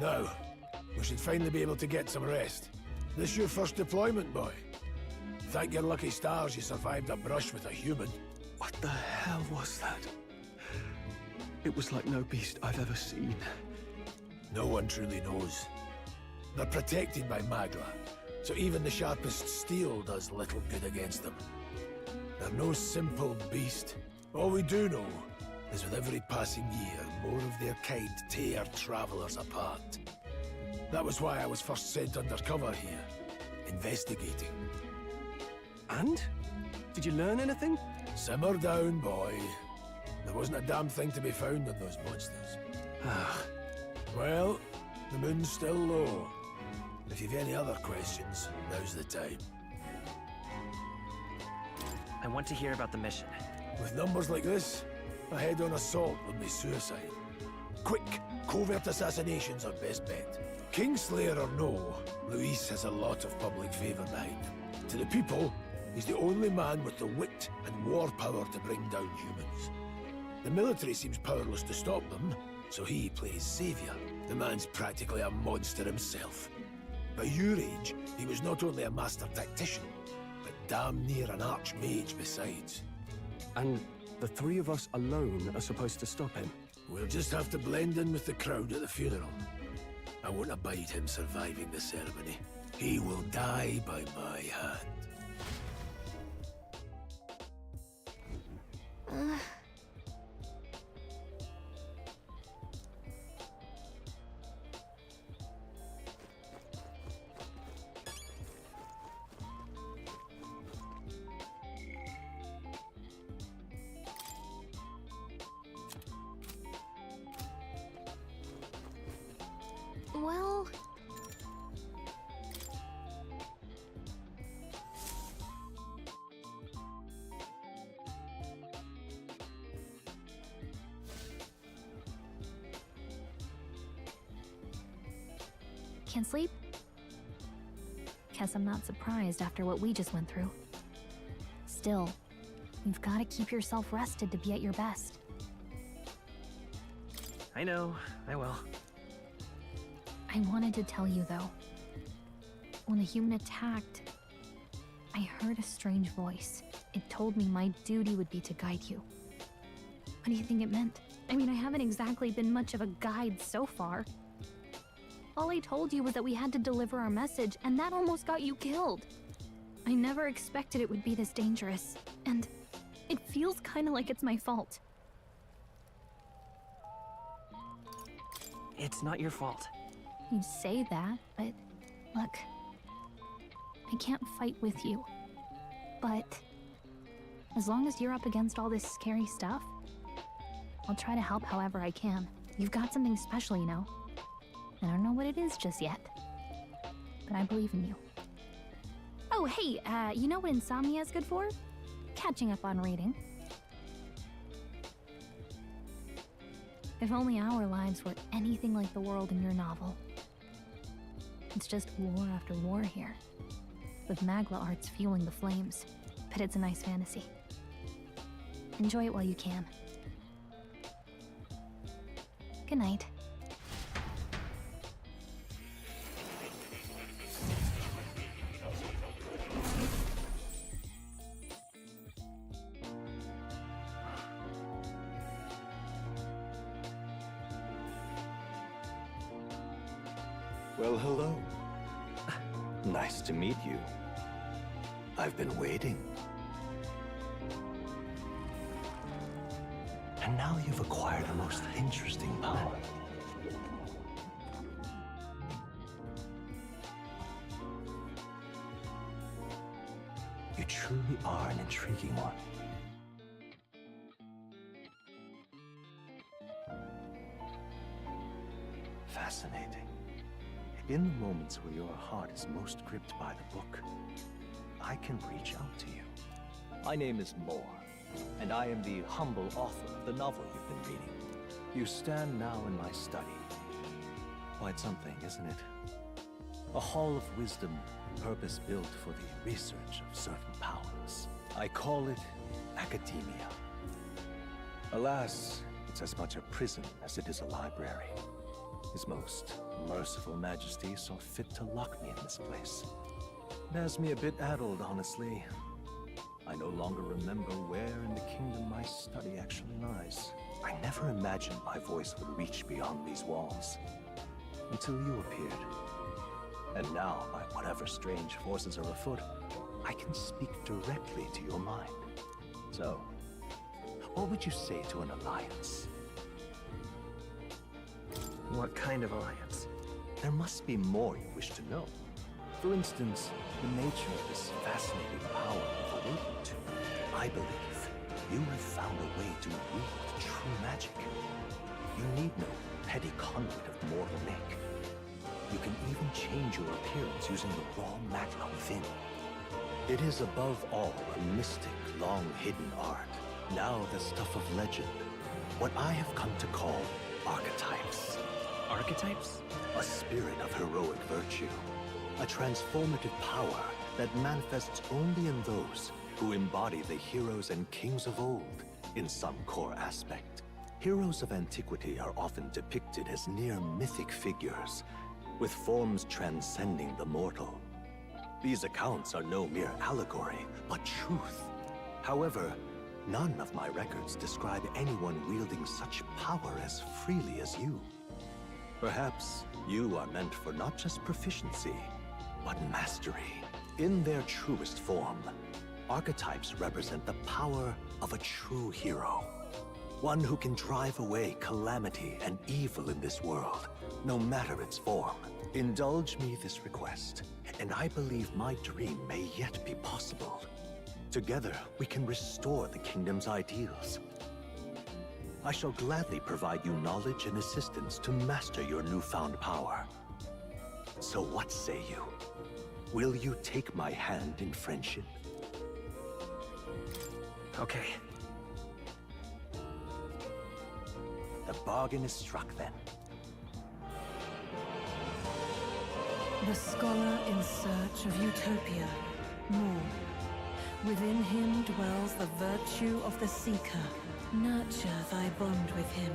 Now, we should finally be able to get some rest. This your first deployment, boy? Thank your lucky stars you survived a brush with a human. What the hell was that? It was like no beast I've ever seen. No one truly knows. They're protected by Magla, so even the sharpest steel does little good against them. They're no simple beast. All we do know is with every passing year, more of their kind tear travelers apart. That was why I was first sent undercover here, investigating. And? Did you learn anything? Simmer down, boy. There wasn't a damn thing to be found on those monsters. Well, the moon's still low. If you've any other questions, now's the time. I want to hear about the mission. With numbers like this, a head-on assault would be suicide. Quick, covert assassinations are best bet. Kingslayer or no, Luis has a lot of public favor behind him. To the people, he's the only man with the wit and war power to bring down humans. The military seems powerless to stop them, so he plays savior. The man's practically a monster himself. By your age, he was not only a master tactician, but damn near an archmage besides. And the three of us alone are supposed to stop him? We'll just have to blend in with the crowd at the funeral. I won't abide him surviving the ceremony. He will die by my hand. Well... Can't sleep? Guess I'm not surprised after what we just went through. Still, you've got to keep yourself rested to be at your best. I know, I will. I wanted to tell you, though. When the human attacked, I heard a strange voice. It told me my duty would be to guide you. What do you think it meant? I mean, I haven't exactly been much of a guide so far. All I told you was that we had to deliver our message, and that almost got you killed. I never expected it would be this dangerous, and it feels kind of like it's my fault. It's not your fault. You say that, but look, I can't fight with you. But as long as you're up against all this scary stuff, I'll try to help however I can. You've got something special, you know. I don't know what it is just yet, but I believe in you. Oh, hey, you know what insomnia is good for? Catching up on reading. If only our lives were anything like the world in your novel. It's just war after war here, with Magla arts fueling the flames, but it's a nice fantasy. Enjoy it while you can. Good night. Well, hello. Nice to meet you. I've been waiting. And now you've acquired a most interesting power. You truly are an intriguing one. Fascinating. In the moments where your heart is most gripped by the book, I can reach out to you. My name is Moore, and I am the humble author of the novel you've been reading. You stand now in my study. Quite something, isn't it? A hall of wisdom, purpose-built for the research of certain powers. I call it academia. Alas, it's as much a prison as it is a library. His most merciful majesty saw fit to lock me in this place. It has me a bit addled, honestly. I no longer remember where in the kingdom my study actually lies. I never imagined my voice would reach beyond these walls, until you appeared. And now, by whatever strange forces are afoot, I can speak directly to your mind. So, what would you say to an alliance? What kind of alliance? There must be more you wish to know. For instance, the nature of this fascinating power you've awakened to. I believe you have found a way to wield true magic. You need no petty conduit of mortal make. You can even change your appearance using the raw magic within. It is above all a mystic, long-hidden art, now the stuff of legend. What I have come to call archetypes. Archetypes? A spirit of heroic virtue. A transformative power that manifests only in those who embody the heroes and kings of old in some core aspect. Heroes of antiquity are often depicted as near mythic figures, with forms transcending the mortal. These accounts are no mere allegory, but truth. However, none of my records describe anyone wielding such power as freely as you. Perhaps you are meant for not just proficiency, but mastery. In their truest form, archetypes represent the power of a true hero. One who can drive away calamity and evil in this world, no matter its form. Indulge me this request, and I believe my dream may yet be possible. Together, we can restore the kingdom's ideals. I shall gladly provide you knowledge and assistance to master your newfound power. So what say you? Will you take my hand in friendship? Okay. The bargain is struck then. The scholar in search of utopia. More. Within him dwells the virtue of the seeker. Nurture thy bond with him,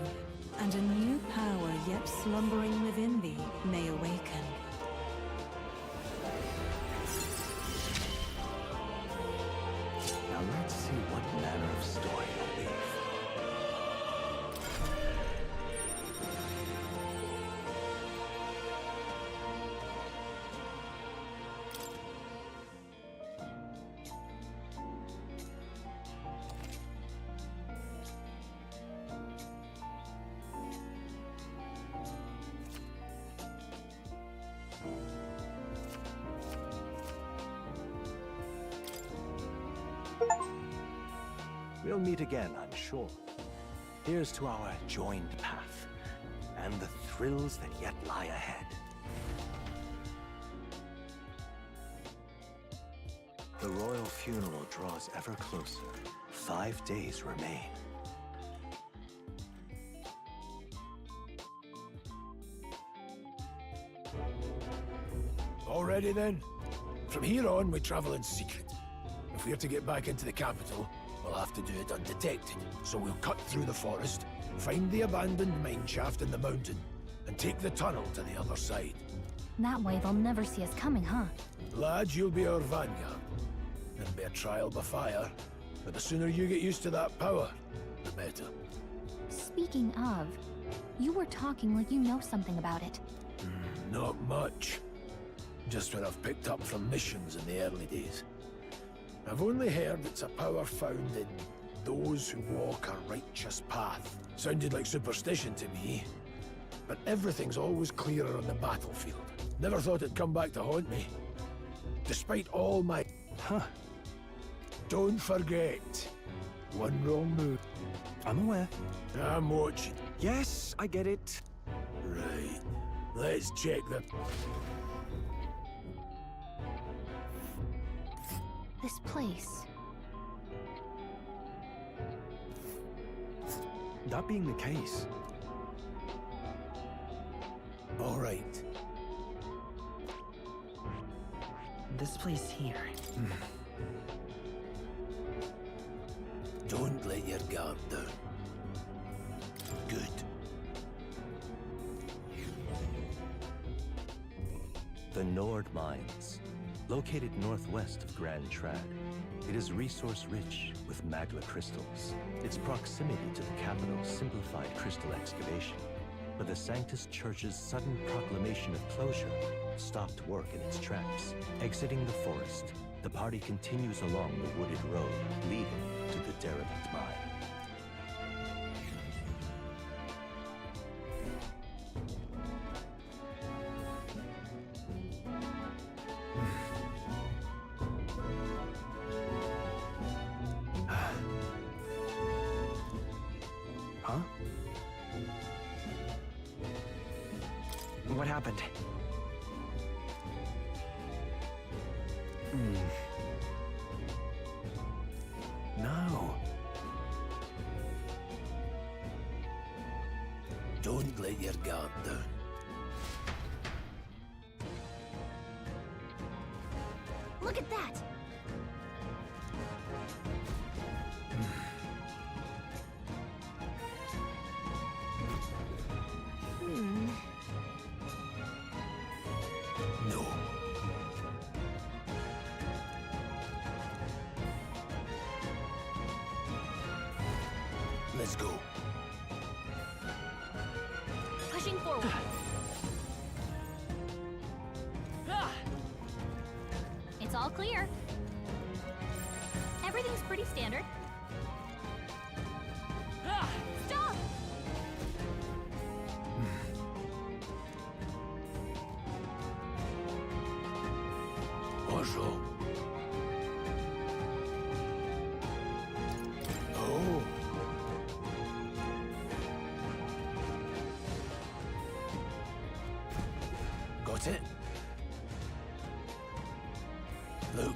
and a new power yet slumbering within thee may awaken. Now let's see what manner of story you'll weave. We'll meet again, I'm sure. Here's to our joined path, and the thrills that yet lie ahead. The royal funeral draws ever closer. 5 days remain. All ready then? From here on, we travel in secret. If we are to get back into the capital, we'll have to do it undetected. So we'll cut through the forest, find the abandoned mine shaft in the mountain, and take the tunnel to the other side. That way they'll never see us coming, huh? Lad, you'll be our vanguard. It'll be a trial by fire, but the sooner you get used to that power, the better. Speaking of, you were talking like you know something about it. Not much. Just what I've picked up from missions in the early days. I've only heard it's a power found in those who walk a righteous path. Sounded like superstition to me, but everything's always clearer on the battlefield. Never thought it'd come back to haunt me. Despite all my... Don't forget, one wrong move. I'm aware. I'm watching. Yes, I get it. Right. Let's check the... This place. That being the case... All right. This place here. Don't let your guard down. Good. The Nord Mines, located northwest of Grand Trad. It is resource-rich with magma crystals. Its proximity to the capital simplified crystal excavation, but the Sanctus Church's sudden proclamation of closure stopped work in its tracks. Exiting the forest, the party continues along the wooded road leading to the derelict mine. Huh? What happened? No. Don't let your guard down. Look at that! No. Let's go. Pushing forward. It's all clear. Everything's pretty standard. Stop! Bonjour. Oh. Got it? Luke.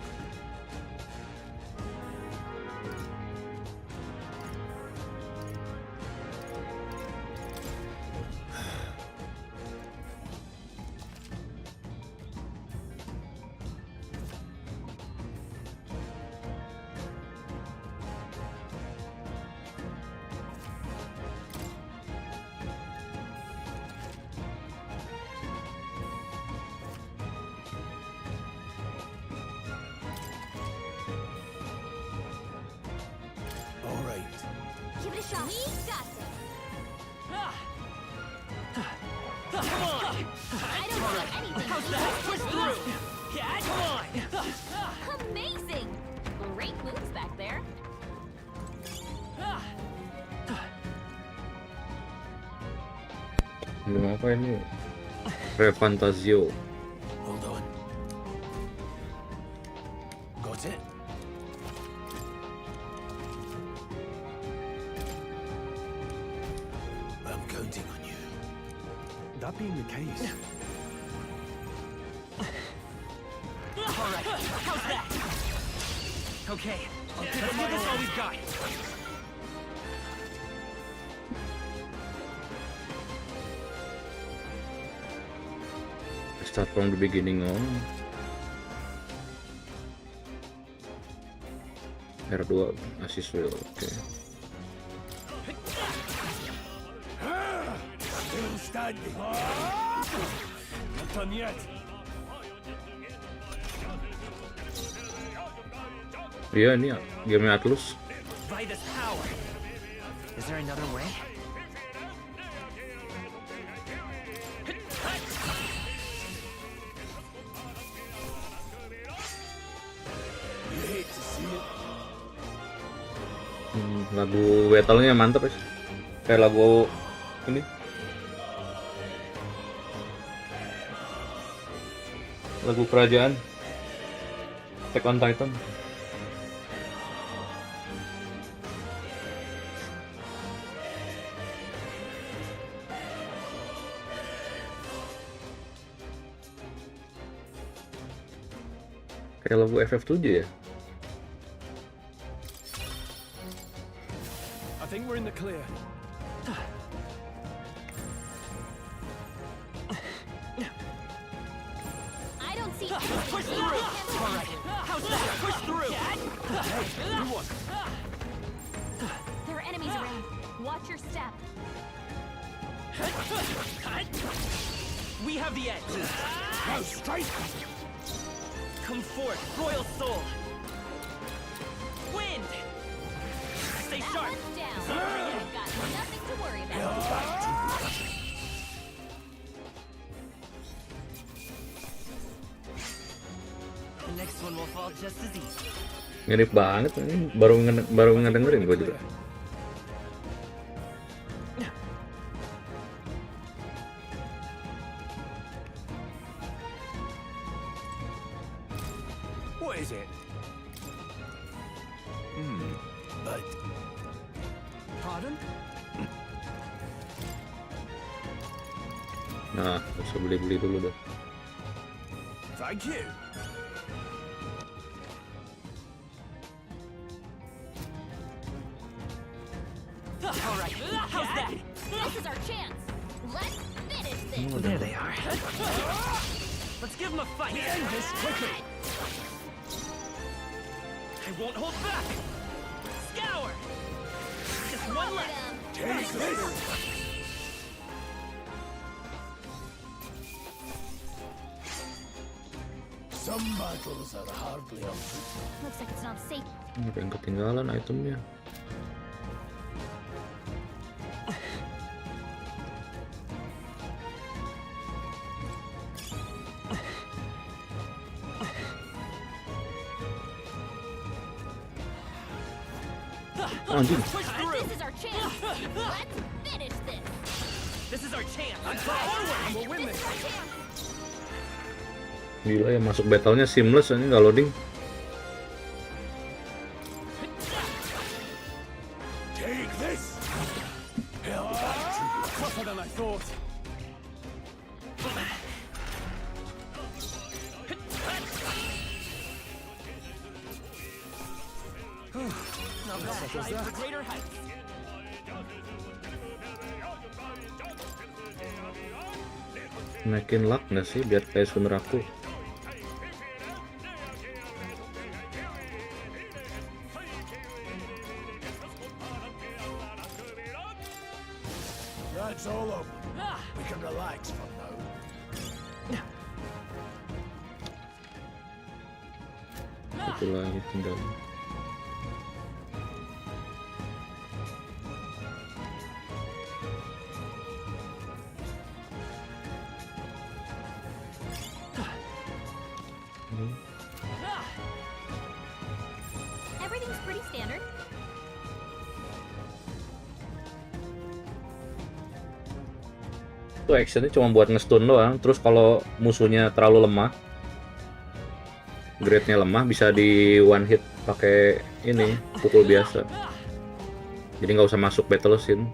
All right. Give it a shot. We got this. Come on! I don't see anything. How's that? Push through! Yeah, come on! Amazing! Great moves back there. Belum apa ini? Refantazio. Hold on. Got it? I'm counting on you. That being the case, All right, how's that? Okay, let's give this all we've got. Start from the beginning on. R2 assist wheel, oke. Still standing. Not done yet. Iya ini game Atlus. By this power. Is there another way? You hate to see it. Lagu battle-nya mantep ya. Kayak lagu ini. Lagu kerajaan. Attack on Titan. Kayak lagu FF7 ya. I think we're in the clear. I don't see Push through! All right, how's that? Push through! Hey, new one. There are enemies around. Watch your step. We have the edge. Go straight. Come forth, royal soul. Wind. Stay sharp. You've got nothing to worry about. The next one will fall just as easy. Mirip banget ini, baru ngedengerin gue juga. What is it? But... Pardon? Nah, harus beli dulu dah. Thank you. All right, how's that? This is our chance. Let's finish this. There they are. Let's give them a fight. End this quickly. I won't hold back. Scour. Just one left. Take this. Some battles are hardly on foot. Looks like it's not safe. Ada yang ketinggalan itemnya. Anjing. This is our chance. Let's finish this. This is our chance. We'll win this. Gila ya, masuk battle-nya seamless ini nggak loading. Take this. Tougher than I thought. Now that strive for greater heights. Naikin luck nggak sih biar kayak Sunraku? That's all over. We can relax for now. Satu lagi tinggal. Everything's pretty standard. Itu actionnya cuma buat nge-stun doang. Terus kalau musuhnya terlalu lemah, grade-nya lemah, bisa di one hit pakai ini pukul biasa. Jadi nggak usah masuk battle scene.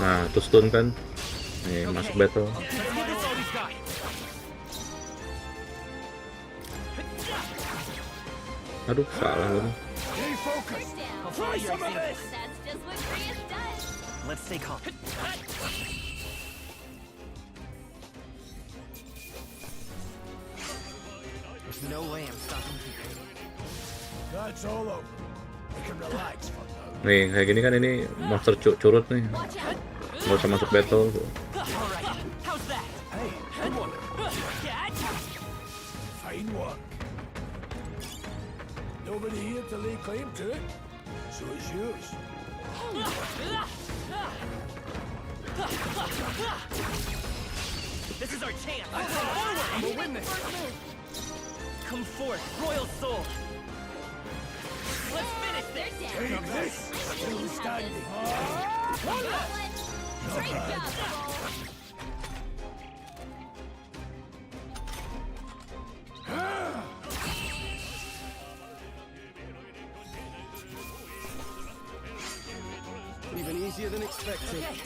Nah, itu stun kan. Nih, masuk battle. Aduh, salah lagi. Let's stay calm. There's no way I'm stopping here. That's all over. We can relax for now. Nih, kayak gini kan ini monster curut nih. Nggak usah masuk battle. How's that? Hey, good one. Fine work. Nobody here to lay claim to it, so it's yours. This is our chance. We'll win this. Come forth, royal soul. Let's finish this. Take this. Still standing. Great job, Soul. Even easier than expected. Okay.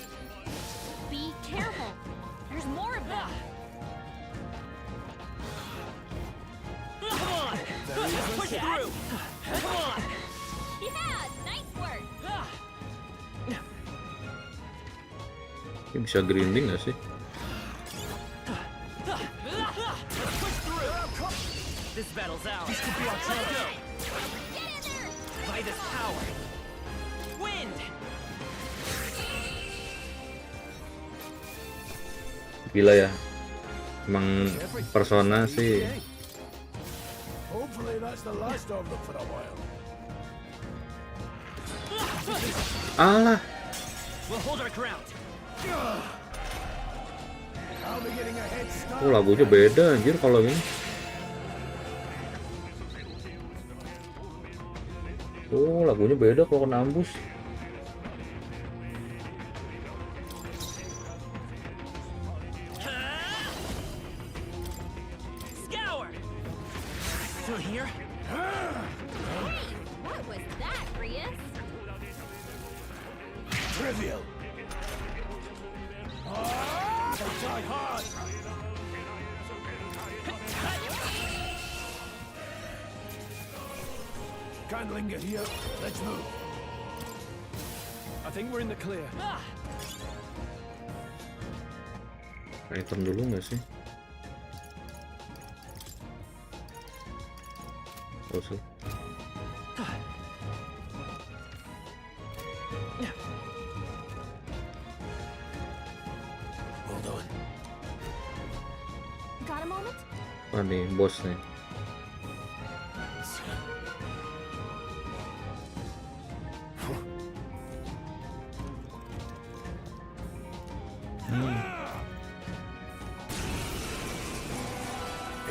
Be careful. There's more of them. Come on. Push through. Come on. Yeah, nice work. Ini bisa grinding nggak sih? Push through. This battle's ours. This could be our chance. By this power. Gila ya. Emang Persona sih Hopefully that's the last of them for a while. alah. We'll hold our ground. I'll be getting a head start. Oh, lagunya beda anjir kalau ini. Oh, lagunya beda kalau kena ambus. Scour. Still here? What was that, Rias? Trivial. Try hard. Can't linger here. Let's move. I think we're in the clear. Item dulu nggak sih? Oh sih. Hold on. Got a moment? Wah nih bos nih.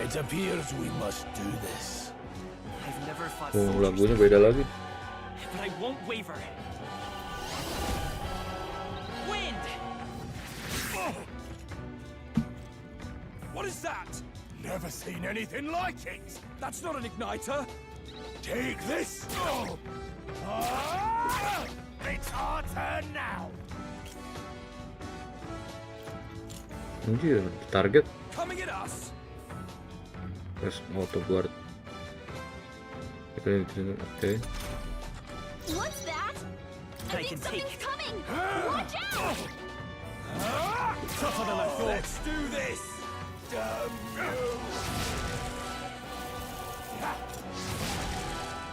It appears we must do this. I've never fought Oh, soldiers, lagunya beda lagi. but I won't waver. Wind! What is that? Never seen anything like it! That's not an igniter. Take this! Ah! It's our turn now! Anjir, target. Coming at us. Terus auto guard. Oke. What's that? I can take Something's it. coming! Watch out! Tougher than I thought. Let's do this. Damn you!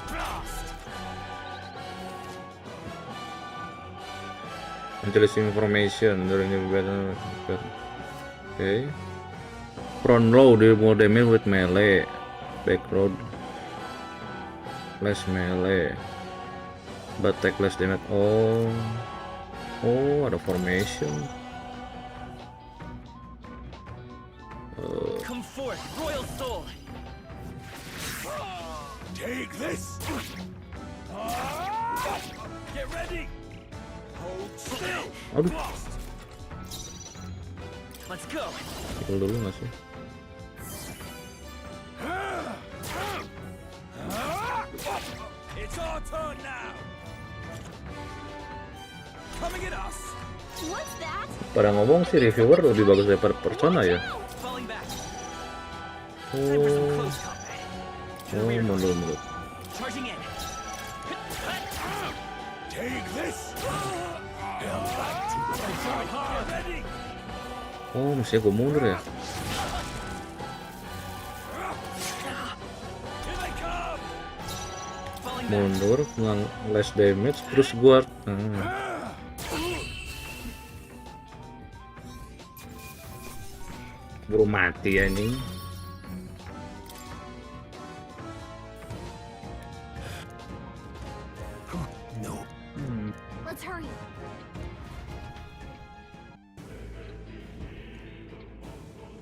Blast! Intelligence information during the battle. Okay. Front row deal more damage with melee. Back row less melee. But take less damage. Oh, ada formation. Come forth, royal soul. Take this! Get ready. Hold still. Aduh. Let's go. Kill dulu nggak sih? It's our turn now. Coming at us. What's that? Pada ngomong sih reviewer lebih bagus daripada Persona ya. Falling back. Oh, mundur. Charging in. Take this! Ready. Oh, mestinya gue mundur ya. Mundur, dengan less damage, terus guard. Buru mati anjing. No. Let's hurry.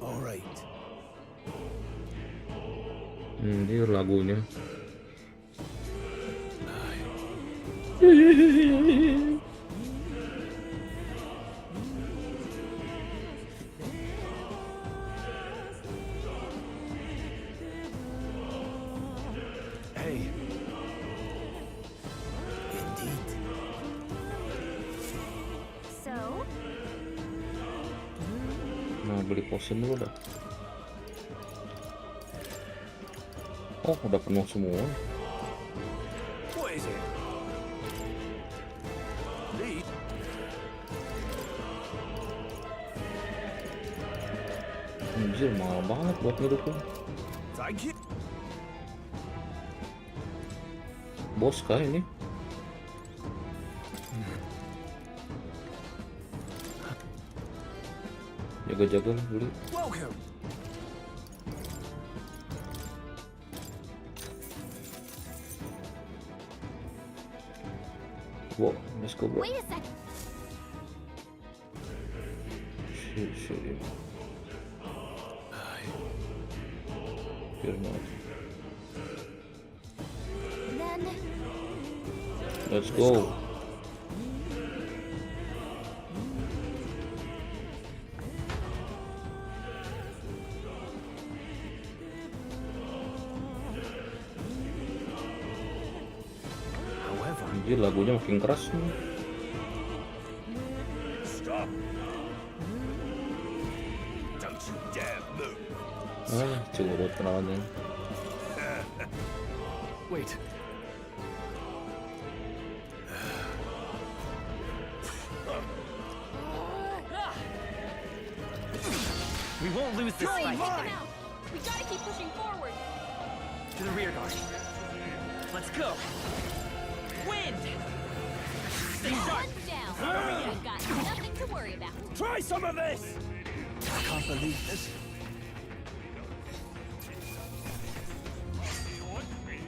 All right. Ini lagunya. Hey. Indeed. So, Nah, beli potion dulu dah. Oh, udah penuh semua. What is it? Lead. Anjir, mahal banget buat ngidupin. Thank you. Bos kah ini? Jaga-jaga dulu. Welcome. Whoa, let's go, bro. Wait a second. Shoot. Fear not. Then Let's go. Anjir, lagunya makin keras nih. Stop. Don't you dare move. Curut kenalannya. Wait. We won't lose this fight. we gotta keep pushing forward. To the rear guard. Let's go. Wind! Stay sharp! Down. We've got nothing to worry about. Try some of this! I can't believe this.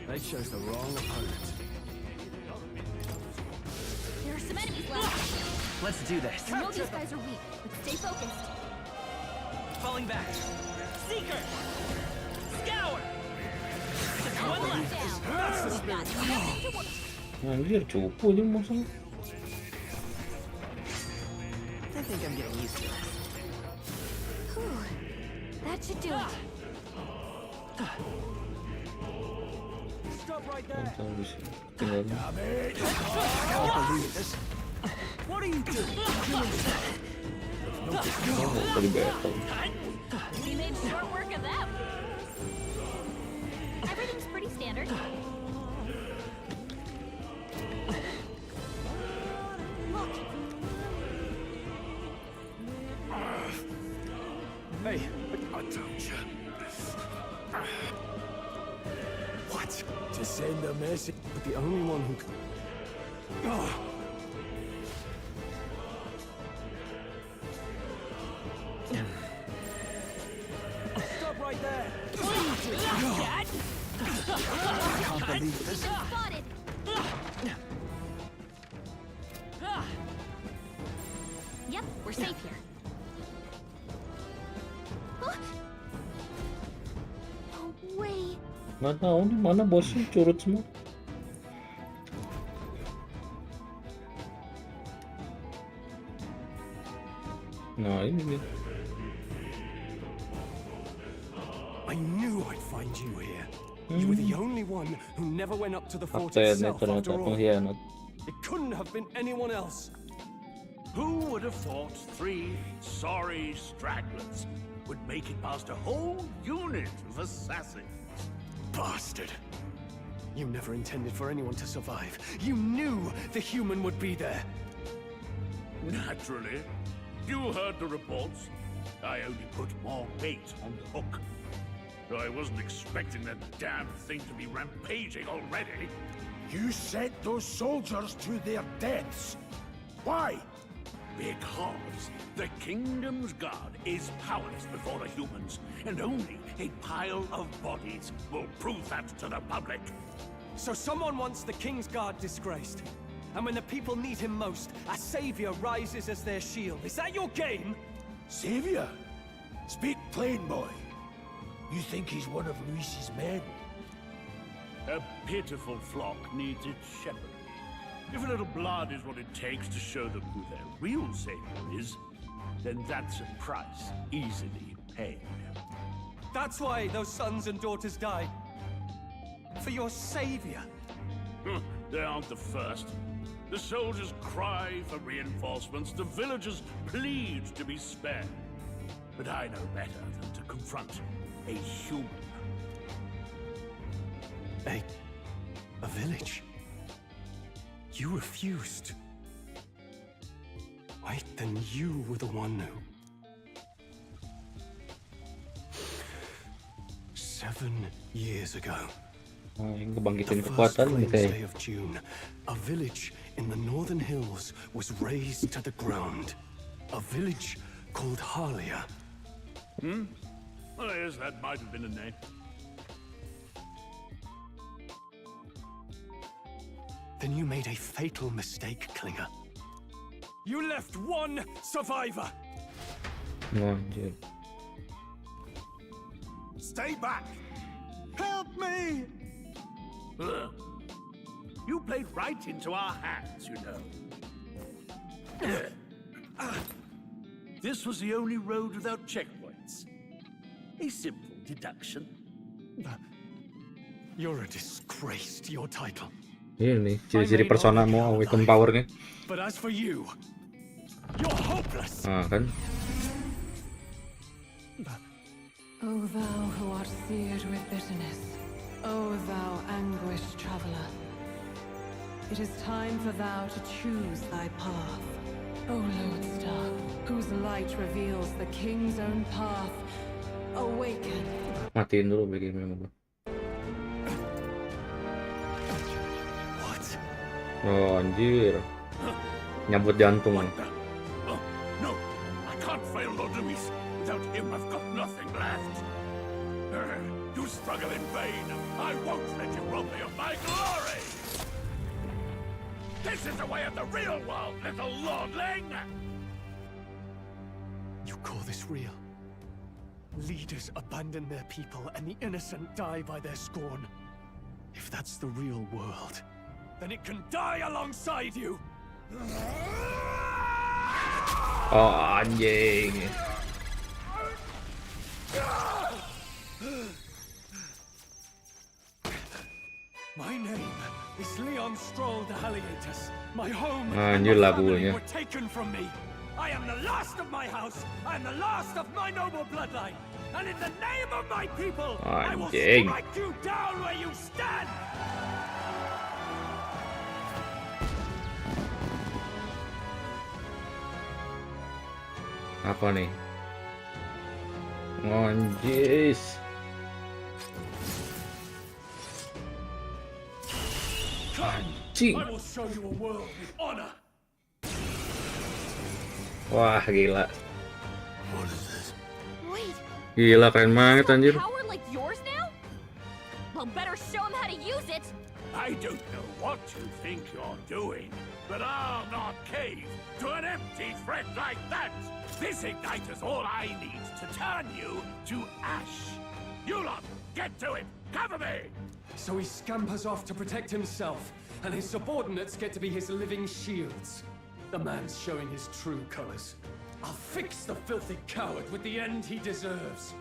They chose the wrong opponent. There are some enemies left. Let's do this. I know these guys are weak, but stay focused. Falling back. Seeker! Scour! Just one left. We've got nothing to worry. Anjir, cupu aja masalah. I think I'm getting used to it. Whew. That should do it. Stop right there. Tinggal. I can't believe this. What are you doing? Tadi battle. We made short work of them. Everything's pretty standard. Look. Hey, I told you. What? To send a message. But the only one who can... Stop right there. Dad. I can't believe this. Spotted. Yep, we're safe here. No way. Nggak tahu nih mana bosnya curut semua. Nah ini dia. I knew I'd find you here. You were the only one who never went up to the fort Kaptennya itself ternyata after all. pengkhianat. It couldn't have been anyone else. Who would have thought 3 sorry stragglers would make it past a whole unit of assassins? Bastard. You never intended for anyone to survive. You knew the human would be there. Naturally. You heard the reports. I only put more bait on the hook. I wasn't expecting that damn thing to be rampaging already. You sent those soldiers to their deaths. Why? Because the Kingdom's Guard is powerless before the humans, and only a pile of bodies will prove that to the public. So someone wants the King's Guard disgraced. And when the people need him most, a savior rises as their shield. Is that your game? Savior? Speak plain, boy. You think he's one of Luis's men? A pitiful flock needs its shepherd. If a little blood is what it takes to show them who their real savior is, then that's a price easily paid. That's why those sons and daughters died. For your savior. They aren't the first. The soldiers cry for reinforcements, the villagers plead to be spared. But I know better than to confront a human. A village? You refused. Wait, then you were the one who... 7 years ago. Kebangkitan The first kekuatan flames gitu ya. day of June, a village in the northern hills was razed to the ground. A village called Harlia. Well, yes, that might have been a name. Then you made a fatal mistake, Klinger. You left one survivor. Oh, anjir. Stay back! Help me! You played right into our hands, you know. This was the only road without checkpoints. A simple deduction. You're a disgrace to your title. Ini ciri-ciri persona mau awaken power-nya. But as for you, you're hopeless. Ah, kan? O thou who art seared with bitterness, O thou anguished traveler, it is time for thou to choose thy path. O lodestar, whose light reveals the king's own path, awaken. Matiin dulu bikin memo gua. Oh, anjir. Nyambut jantung. No, I can't fail Lord Luis. Without him, I've got nothing left. You struggle in vain. I won't let you rob me of my glory. This is the way of the real world, little lordling. You call this real? Leaders abandon their people and the innocent die by their scorn. If that's the real world, then it can die alongside you. Oh, anjing. My name is Leon Stroll de Halietus. My home Anjir lagunya. were taken from me. I am the last of my house. I am the last of my noble bloodline. And in the name of my people, I will Anjing. strike you down where you stand. Apa nih? Anjis. Anjing. I will show you a world with honor. Wah, gila. Wait, Gila, keren banget anjir. power like yours now? Well, better show him how to use it. I don't know what you think you're doing, but I'll not cave to an empty threat like that. This igniter's all I need to turn you to ash. You lot, get to it! Cover me! So he scampers off to protect himself, and his subordinates get to be his living shields. The man's showing his true colors. I'll fix the filthy coward with the end he deserves.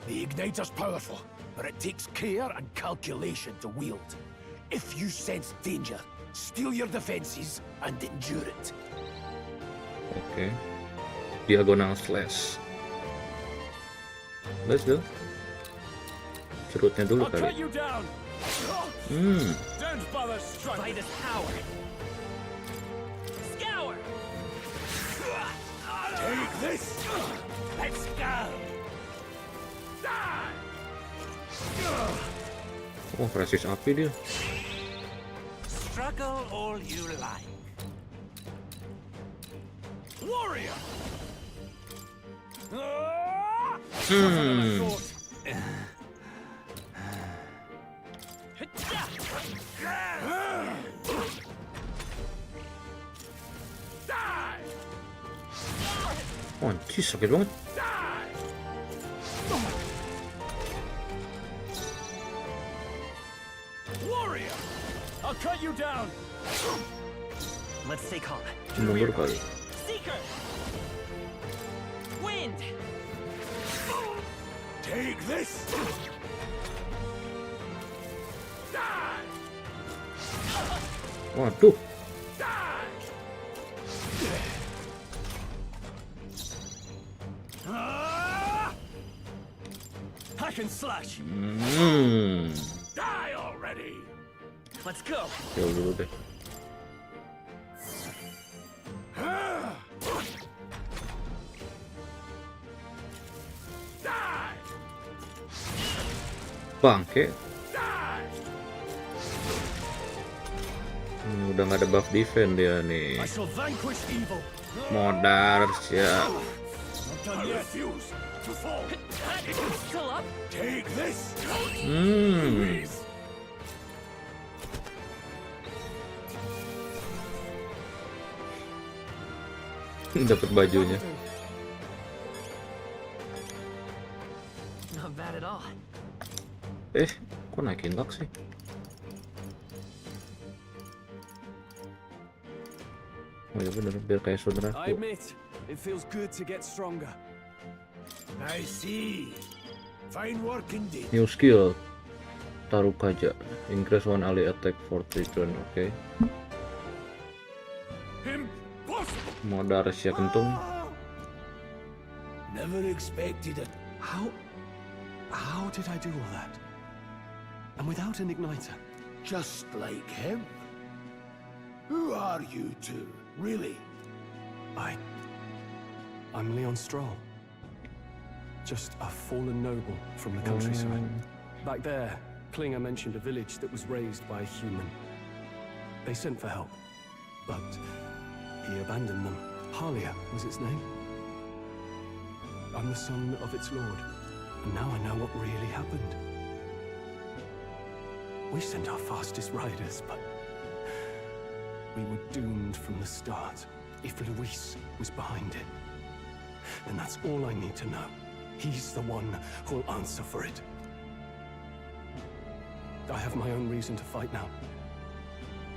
The igniter's powerful, but it takes care and calculation to wield. If you sense danger, steel your defenses and endure it. Oke. Diagonal slash. Let's go. Cerutnya dulu I'll cut kali. you down. Don't bother struggling. By this power. Scour. Take this! Let's go! Die! Oh, resist api dia. Struggle all you like. Warrior. Oh, anjir, sakit banget. Warrior. I'll cut you down. Let's stay calm. Mundur kali. Seeker. Wind. Take this! Die! Waduh. Hack and slash. Die already! Let's go. Jauh dulu deh. Bangke. Udah nggak ada buff defense dia nih. Modar siap. done I yet. refuse to fall. Still up? Take this. Dapat bajunya. Not bad at all. Kok naikin luck sih? Oh ya bener, biar kayak I saudaraku. admit, it feels good to get stronger. I see. Fine work indeed. New skill. Taruh kaja. Increase one ally attack for 3 turn. Oke. Modal Rahasia Kentung. Never expected it. How did I do all that? And without an igniter? Just like him. Who are you two, really? I'm Leon Stroll. Just a fallen noble from the countryside. Back there, Klinger mentioned a village that was raised by a human. They sent for help, but he abandoned them. Halia was its name. I'm the son of its lord, and now I know what really happened. We sent our fastest riders, but we were doomed from the start. If Luis was behind it, then that's all I need to know. He's the one who'll answer for it. I have my own reason to fight now.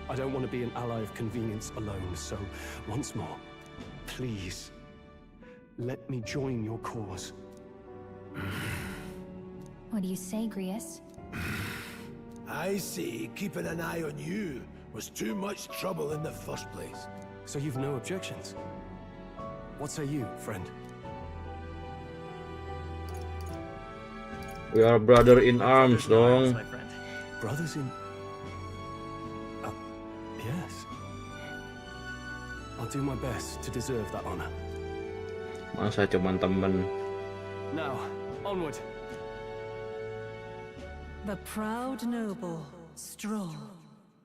I don't want to be an ally of convenience alone, so once more, please, let me join your cause. What do you say, Grius? I see keeping an eye on you was too much trouble in the first place. So you've no objections? What say you, friend? We are brother in arms, dong. Brothers in... yes. I'll do my best to deserve that honor. Masa cuman temen. Now, onward. The proud noble, Stroll.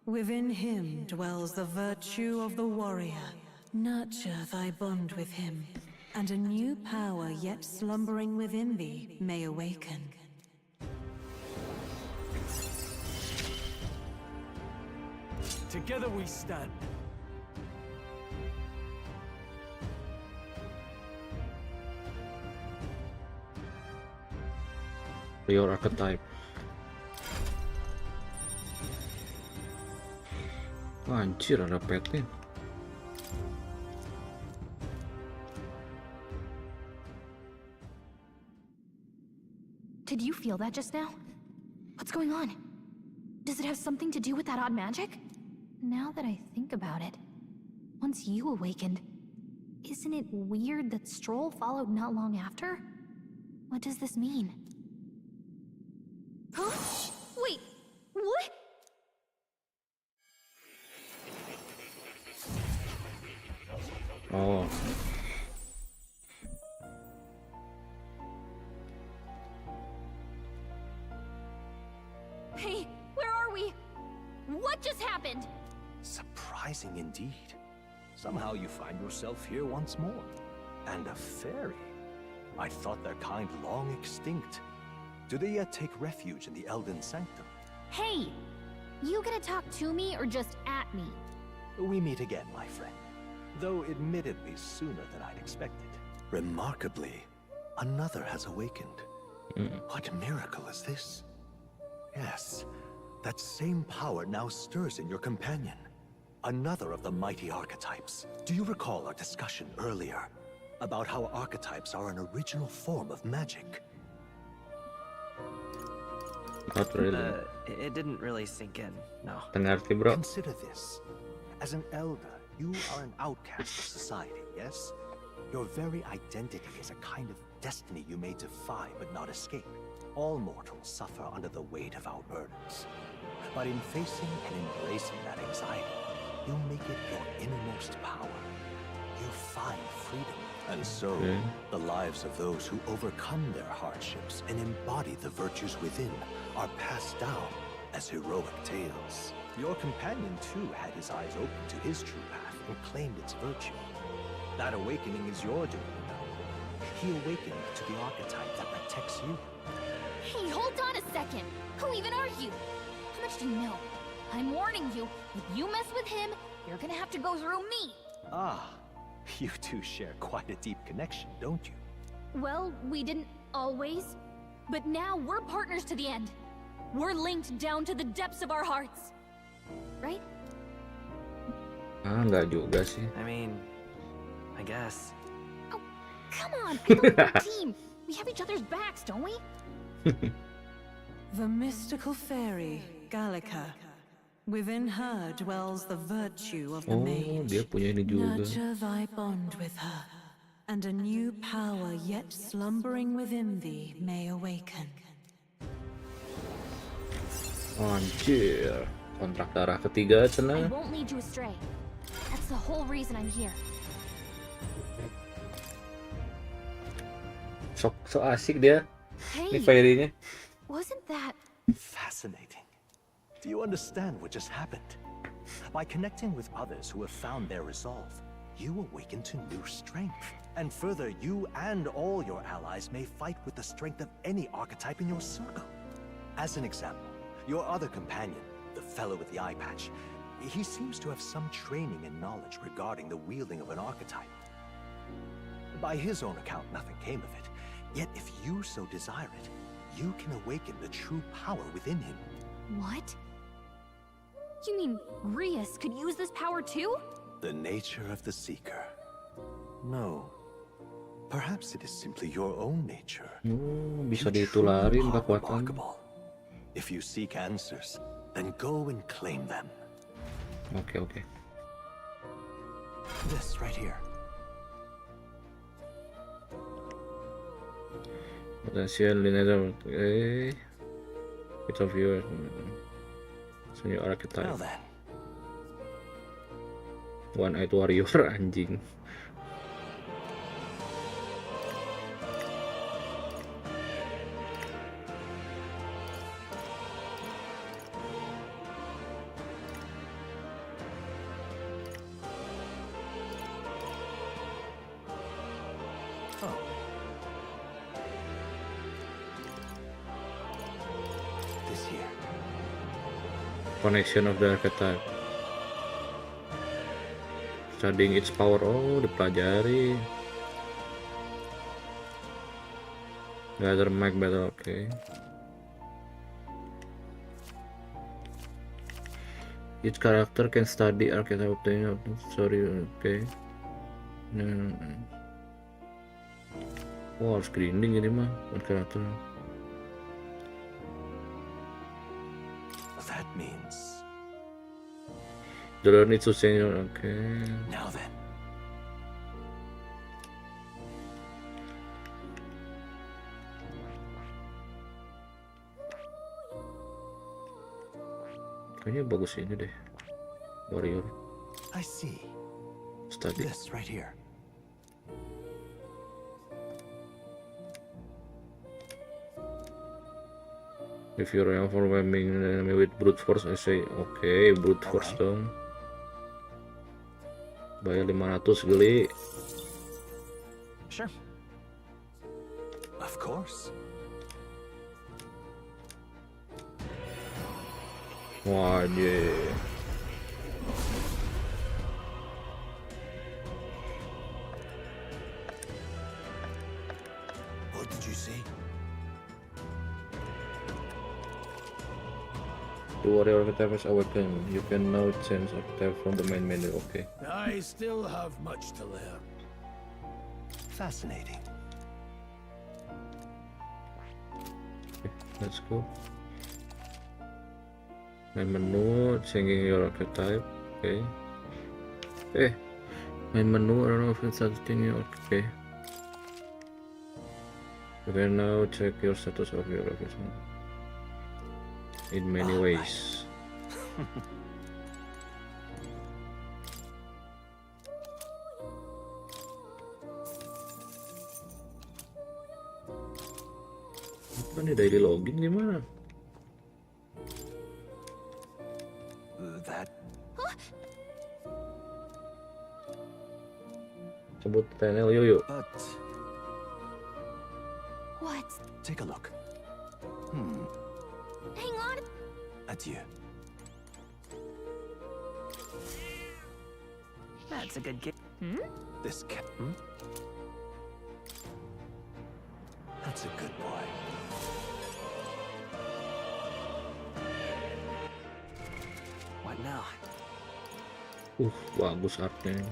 Within him dwells the virtue of the warrior. Nurture thy bond with him, and a new power yet slumbering within thee may awaken. Together we stand. Your archetype. Anjir, ada petnya. Did you feel that just now? What's going on? Does it have something to do with that odd magic? Now that I think about it, once you awakened, isn't it weird that Stroll followed not long after? What does this mean? Huh? Wait, what? Oh. Hey, where are we? What just happened? Surprising indeed. Somehow you find yourself here once more. And a fairy. I thought their kind long extinct. Do they yet take refuge in the Elden Sanctum? Hey! You gonna talk to me or just at me? We meet again, my friend. Though admittedly sooner than I'd expected. Remarkably, another has awakened. What miracle is this? Yes, that same power now stirs in your companion. Another of the mighty archetypes. Do you recall our discussion earlier about how archetypes are an original form of magic? Not really. It didn't really sink in, no. Consider this. As an elder, you are an outcast of society, yes? Your very identity is a kind of destiny you may defy but not escape. All mortals suffer under the weight of our burdens. But in facing and embracing that anxiety, you make it your innermost power. You find freedom. And so, the lives of those who overcome their hardships and embody the virtues within are passed down as heroic tales. Your companion, too, had his eyes open to his true path and claimed its virtue. That awakening is your doing, you know. he awakened to the archetype that protects you. Hey, hold on a second. Who even are you? How much do you know? I'm warning you, if you mess with him, you're gonna have to go through me. Ah, you two share quite a deep connection, don't you? Well, we didn't always. But now we're partners to the end. We're linked down to the depths of our hearts. Right? Nggak juga sih. I mean, I guess. Oh, come on, I thought we were a team. We have each other's backs, don't we? The mystical fairy, Gallica. Within her dwells the virtue of the mage. Dia punya ini juga. Nurture thy bond with her, and a new power yet slumbering within thee may awaken. Anjir, kontrak darah ketiga I cenah. won't lead you astray. That's the whole reason I'm here. So asik dia. Hey, Ini fairy-nya. wasn't that... Fascinating. Do you understand what just happened? By connecting with others who have found their resolve, you awaken to new strength. And further, you and all your allies may fight with the strength of any archetype in your circle. As an example, your other companion, the fellow with the eye patch, he seems to have some training and knowledge regarding the wielding of an archetype. By his own account, nothing came of it. Yet if you so desire it, you can awaken the true power within him. What? You mean Grius could use this power too? The nature of the Seeker. No. Perhaps it is simply your own nature. Bisa ditularin kekuatan. If you seek answers, then go and claim them. Oke. This right here. Potential linear. It's of yours. Senior archetype. Now then. One-eyed warrior anjing. Connection of the archetype. Studying its power. Oh, dipelajari. Gather mic battle. Okay. Each character can study archetype obtain. Sorry. Okay. Wow, harus grinding ini mah buat karakter. That means the learn needs to change. Okay. Now then. Kayaknya bagus ini deh. Warrior. I see. Study. This right here. If you're overwhelming an enemy with brute force, I say okay, brute force dong. Bayar 500 geli. Sure. Of course. Wajib. What did you say? The warrior archetype is awakened. You can now change archetype from the main menu. Okay. I still have much to learn. Fascinating. Okay, let's go. Main menu, changing your archetype. Okay. Main menu, I don't know if it's something. Okay. You can now check your status of your archetype in many ways. Apa nih daily login gimana? That Sebut channel yuk. But What? Take a look. Hang on. Adieu. That's a good gift. This cat. That's a good boy. What now? Bagus artnya.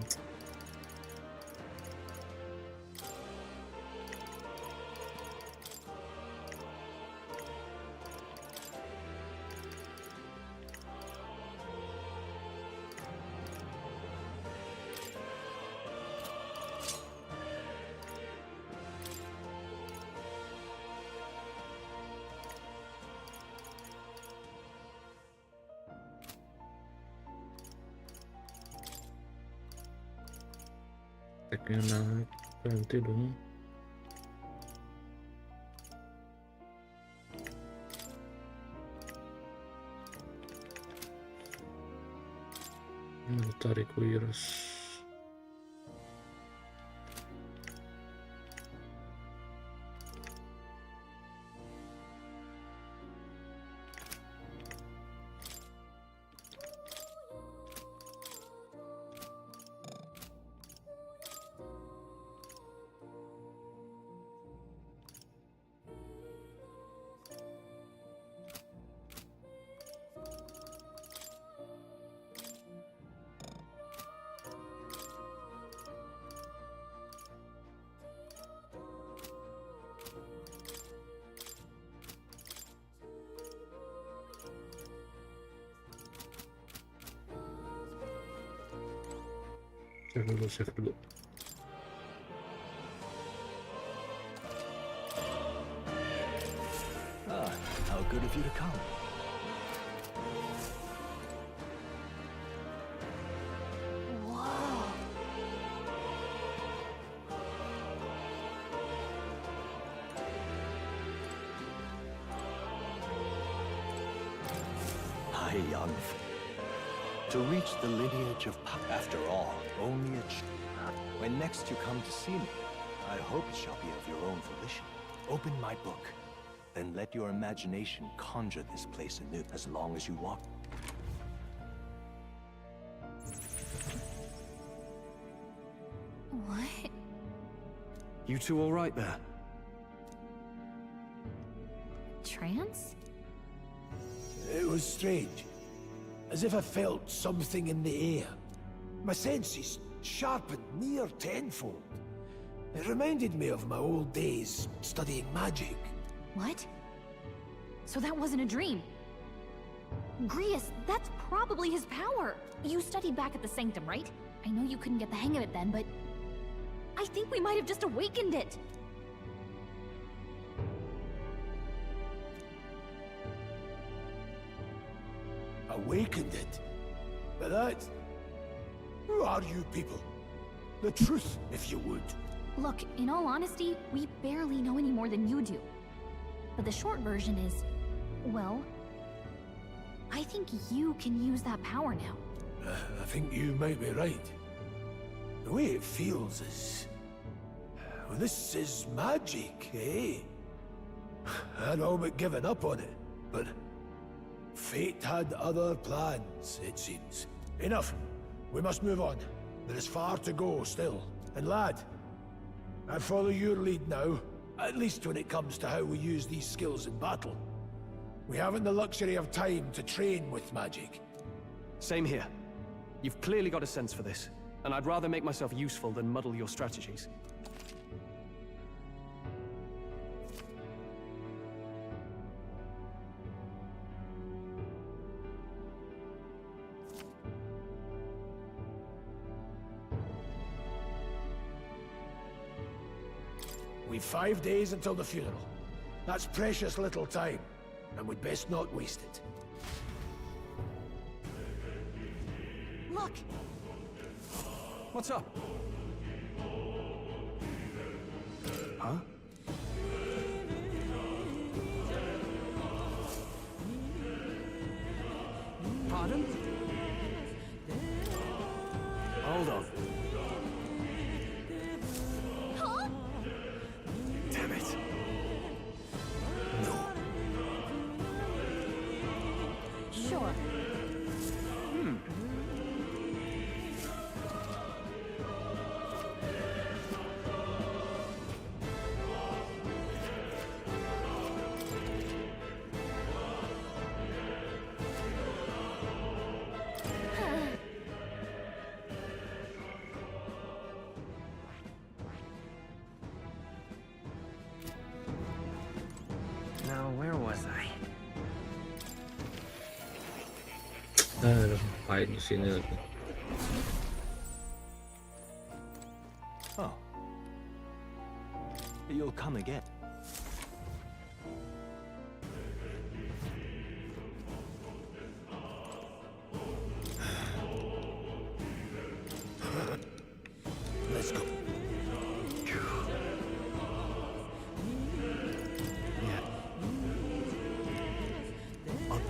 Teknya naik, berhenti dong. Tarik virus. Save dulu. How good of you to come. Whoa. Hi, young. To reach the lineage of after all, only a when next you come to see me, I hope it shall be of your own volition. Open my book, then let your imagination conjure this place anew as long as you walk. What? You two all right there? Trance? It was strange. As if I felt something in the air. My senses sharpened near tenfold. It reminded me of my old days studying magic. What? So that wasn't a dream. Grius, that's probably his power. You studied back at the Sanctum, right? I know you couldn't get the hang of it then, but I think we might have just awakened it. Awakened it? But that... Who are you people? The truth, if you would. Look, in all honesty, we barely know any more than you do. But the short version is, well, I think you can use that power now. I think you might be right. The way it feels is... Well, this is magic, eh? I'd all but given up on it, but... Fate had other plans, it seems. Enough. We must move on. There is far to go still. And lad, I follow your lead now, at least when it comes to how we use these skills in battle. We haven't the luxury of time to train with magic. Same here. You've clearly got a sense for this, and I'd rather make myself useful than muddle your strategies. We've 5 days until the funeral. That's precious little time, and we'd best not waste it. Look! What's up? Huh? Pardon? Hold on. Huh? Damn it. Now, where was I? Fight di sini lagi. Oh. You'll come again. Let's go. Yeah. I'll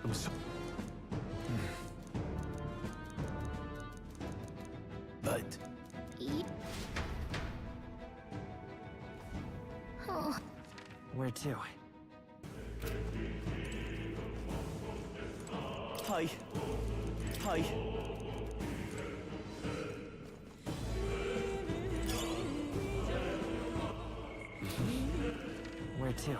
I'm so... But... Eat. Oh. Where to? Hi. Hi. Where to?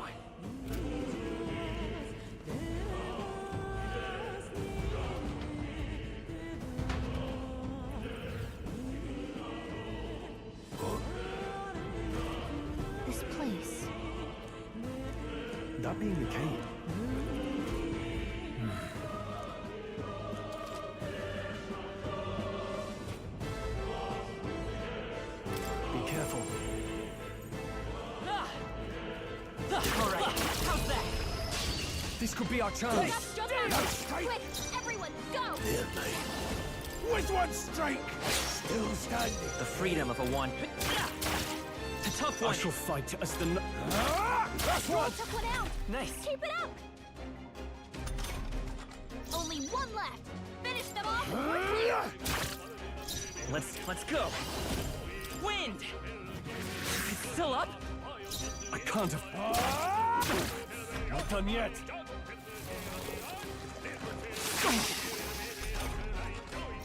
This place. That being the cave. Be careful. All right, how's that? This could be our chance. Jump out! Quick, everyone, go! There, mate. With one strike! Still standing. The freedom of a one. A tough one. I shall fight as the... That's Roll one! took one out! Nice. Keep it up! Only one left! Finish them off! We're clear! Let's go. Wind. It's still up. I can't have... Not done yet.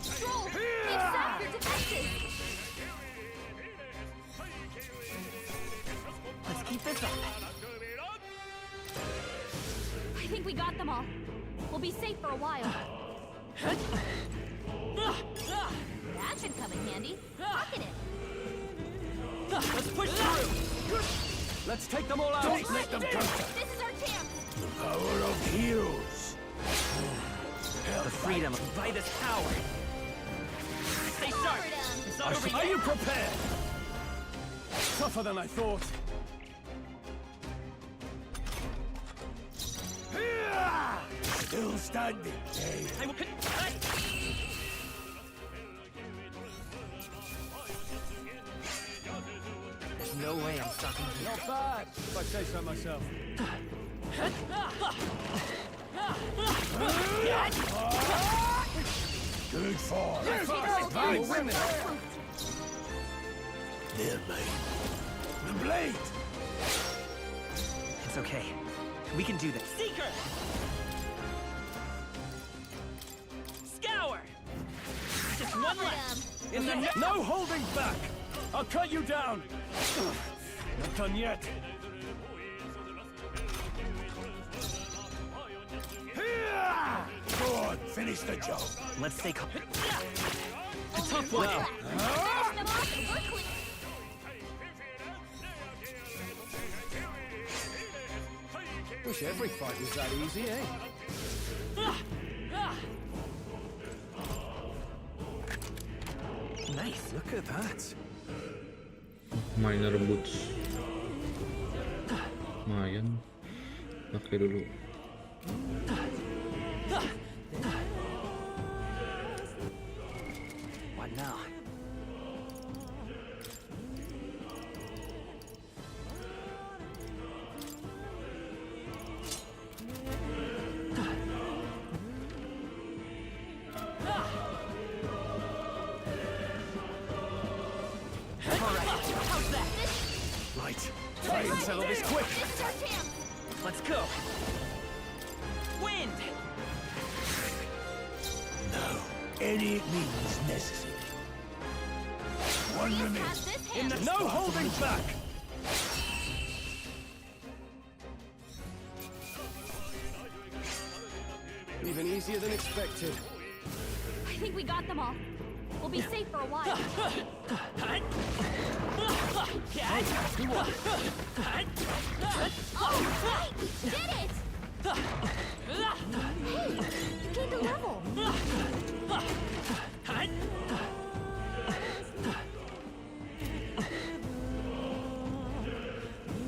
Stroll! They've sapped your defenses! Let's keep this up. I think we got them all. We'll be safe for a while. That should come in handy. Pocket it. Let's push through. Let's take them all out. Don't let them counter. This is our chance. The power of heroes. The freedom by this power. Stay sharp. It's not over Are yet. you prepared? Tougher than I thought. Still standing, eh? I will. There's no way I'm stopping you. Not bad, if I say so myself. Good fall. Nice. There, mate. The blade. It's okay. We can do this. Seeker. Scour. Just one left. In the no holding back. I'll cut you down. Not done yet. Go on, finish the job. Let's stay calm. A tough one. Finish them off and we're clear. Wish every fight was that easy, eh? Nice. Look at that. Minor boots. Lumayan. Pakai dulu. What now? Right. Try and settle this quick. Let's go. Wind! No. Any means necessary. One remains. No holding back! Even easier than expected. I think we got them all. We'll be safe for a while. Oh, right! Did it! Hey, you gained a level.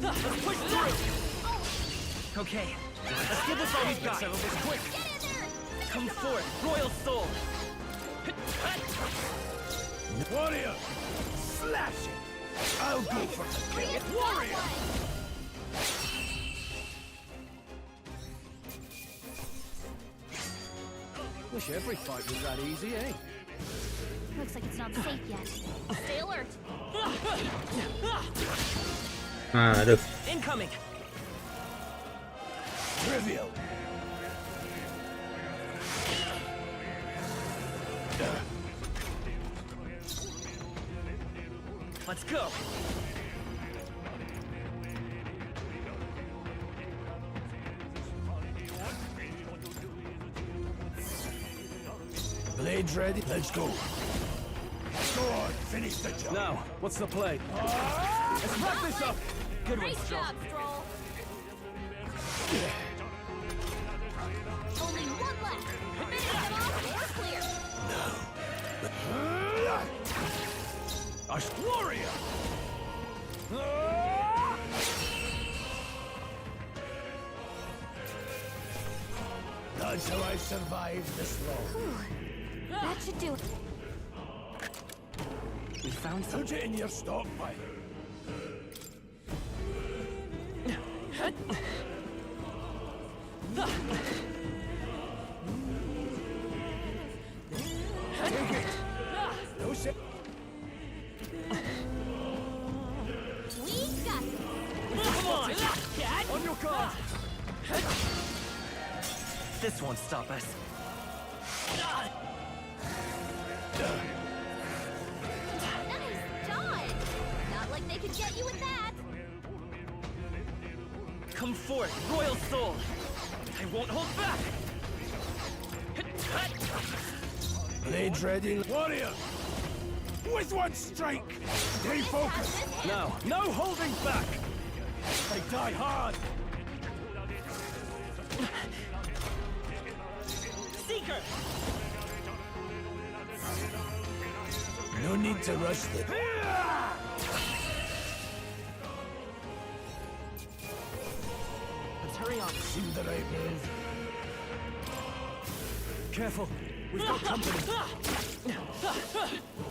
Let's push through! Okay, let's give this all we've got. Settle this quick. Come forth, Royal Soul! Warrior! Slash it! I'll go for the kill. Warrior! Wish every fight was that easy, eh? Looks like it's not safe yet. Stay alert. Được. Incoming! Trivial. Let's go! Blades ready? Let's go. Go on, finish the job. Now, what's the play? Let's wrap this up! Good one, Nice Stroll. job, Stroll. Only one left. Finish them off, we're clear. Warrior! That's how I survived this long. That should do it. We found Put something. it in your stockpile. Take it. No shit. We got it. Come on! Cat! On your guard! This won't stop us. Nice dodge. Not like they could get you with that. Come forth, Royal Soul! I won't hold back! Blades ready. Warrior! With one strike! Stay focused! Now, no holding back! They die hard! Seeker! No need to rush them. Let's hurry on. Seem the right move. Careful, we've got company.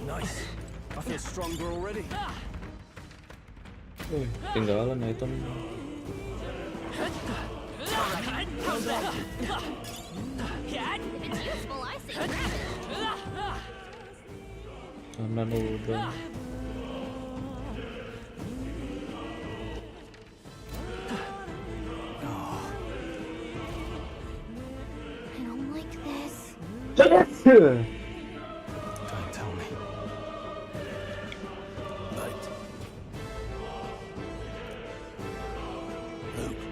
Nice. I feel stronger already. Tinggalan item. If it's useful, I say grab it. Kanan udah. I don't like this. Don't tell me. Right. Luke.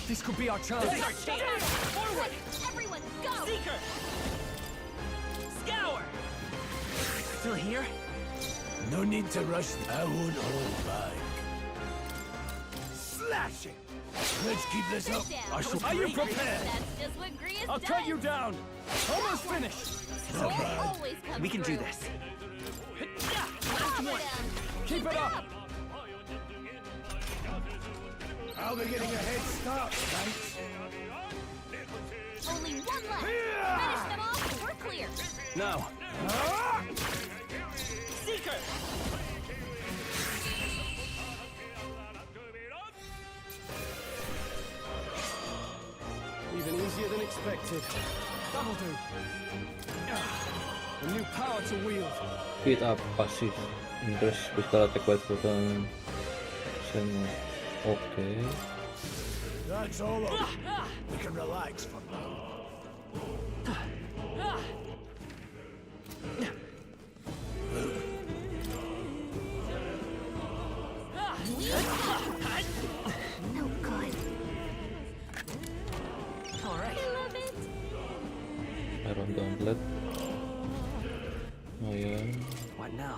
This could be our chance. Forward! Everyone, go! Seeker! Scour! Still here? No need to rush. I won't hold back. Slashing! Let's keep this up. I shall. Are you prepared? That's just what Gree has I'll done. cut you down. Almost finished. Not bad. Always come We can do through. this. Cover them. Keep it up. I'll be getting a head start, thanks. Only one left. Finish them off and we're clear. Now. Seeker! Even easier than expected. That'll do. A new power to wield. Speed up, passive, increase physical attack by button. Okay. That's all of it. We can relax for now. No good. All right. I love it. Iron Gauntlet. Oh yeah. What now?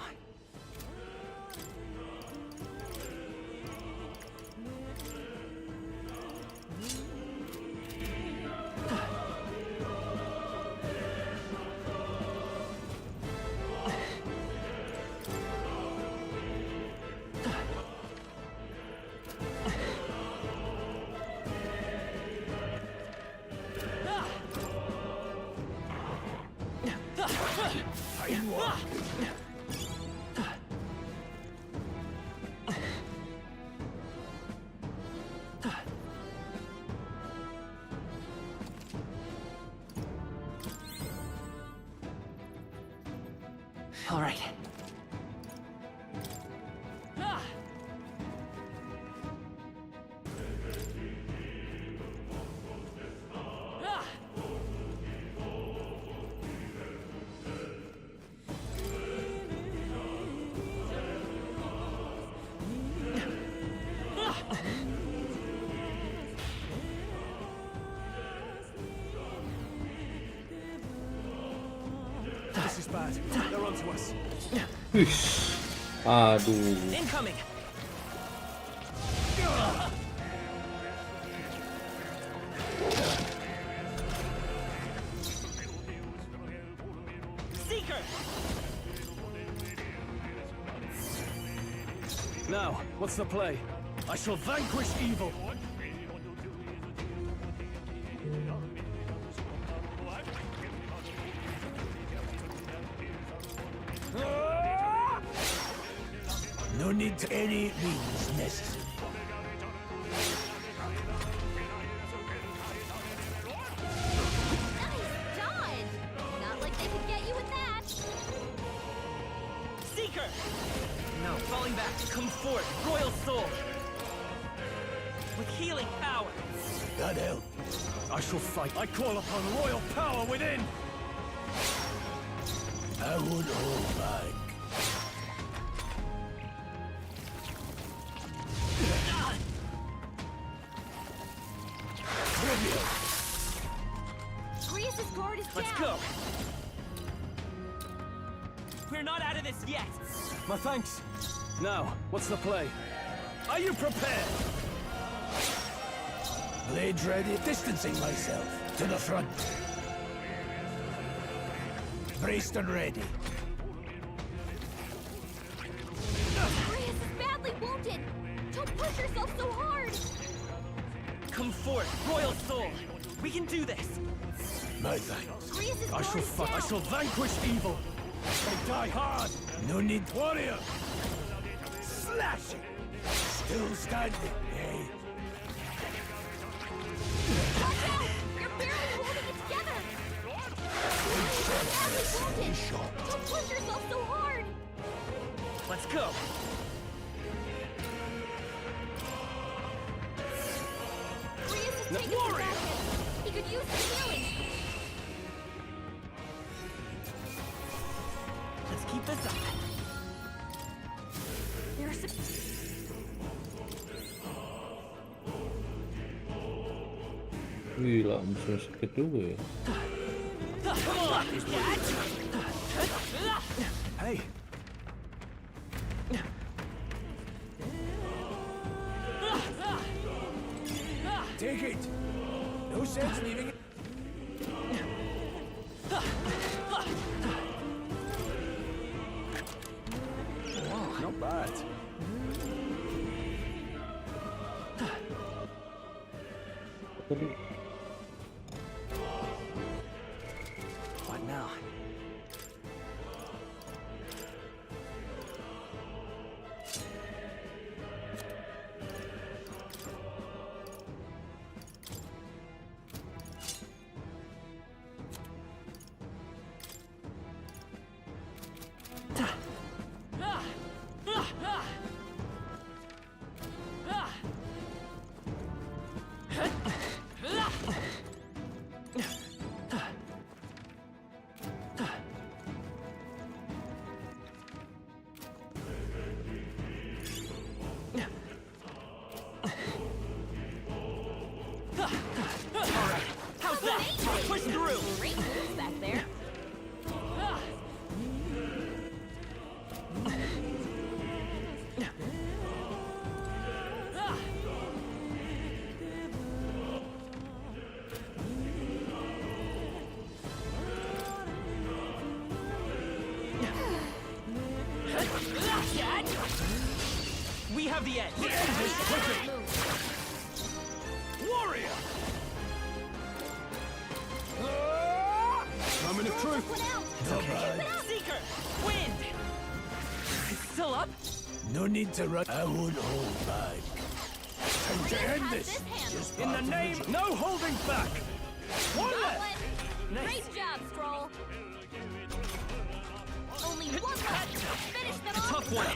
All right. This is bad. They're onto us. Aduh. Incoming. Seeker. Now, what's the play? I shall vanquish evil. No need to any means necessary. Nice dodge! Not like they could get you with that. Seeker. No, falling back. Come forth, royal soul. With healing power. God help. I shall fight. I call upon royal power within. I won't hold back. Grius' guard is Let's down. go. We're not out of this yet. My thanks. Now, what's the play? Are you prepared? Blades ready, distancing myself to the front. Braced and ready. Grius is badly wounded. Don't push yourself so hard. Come forth, royal soul. We can do this. My thanks. Grius' I guard shall is fight. I down. shall vanquish evil. I die hard. No need, warrior. Slash it. Still standing, eh? Watch out! You're barely holding it together. Badly wounded. Don't push yourself so hard. Let's go. Grius is taking some back. He could use some healing. Let's keep this up. There's some... Gila, musuhnya sakit juga ya. Hey. Take it. No sense leaving it. Wow, not bad. What now? the edge. Warrior! Moment of truth. It's okay. Seeker! Wind! It's still up? No need to run. I won't hold back. Time to end this. Just In the name, no holding back! One left! Great job, Stroll. Only one left. Finish them off. Tough one.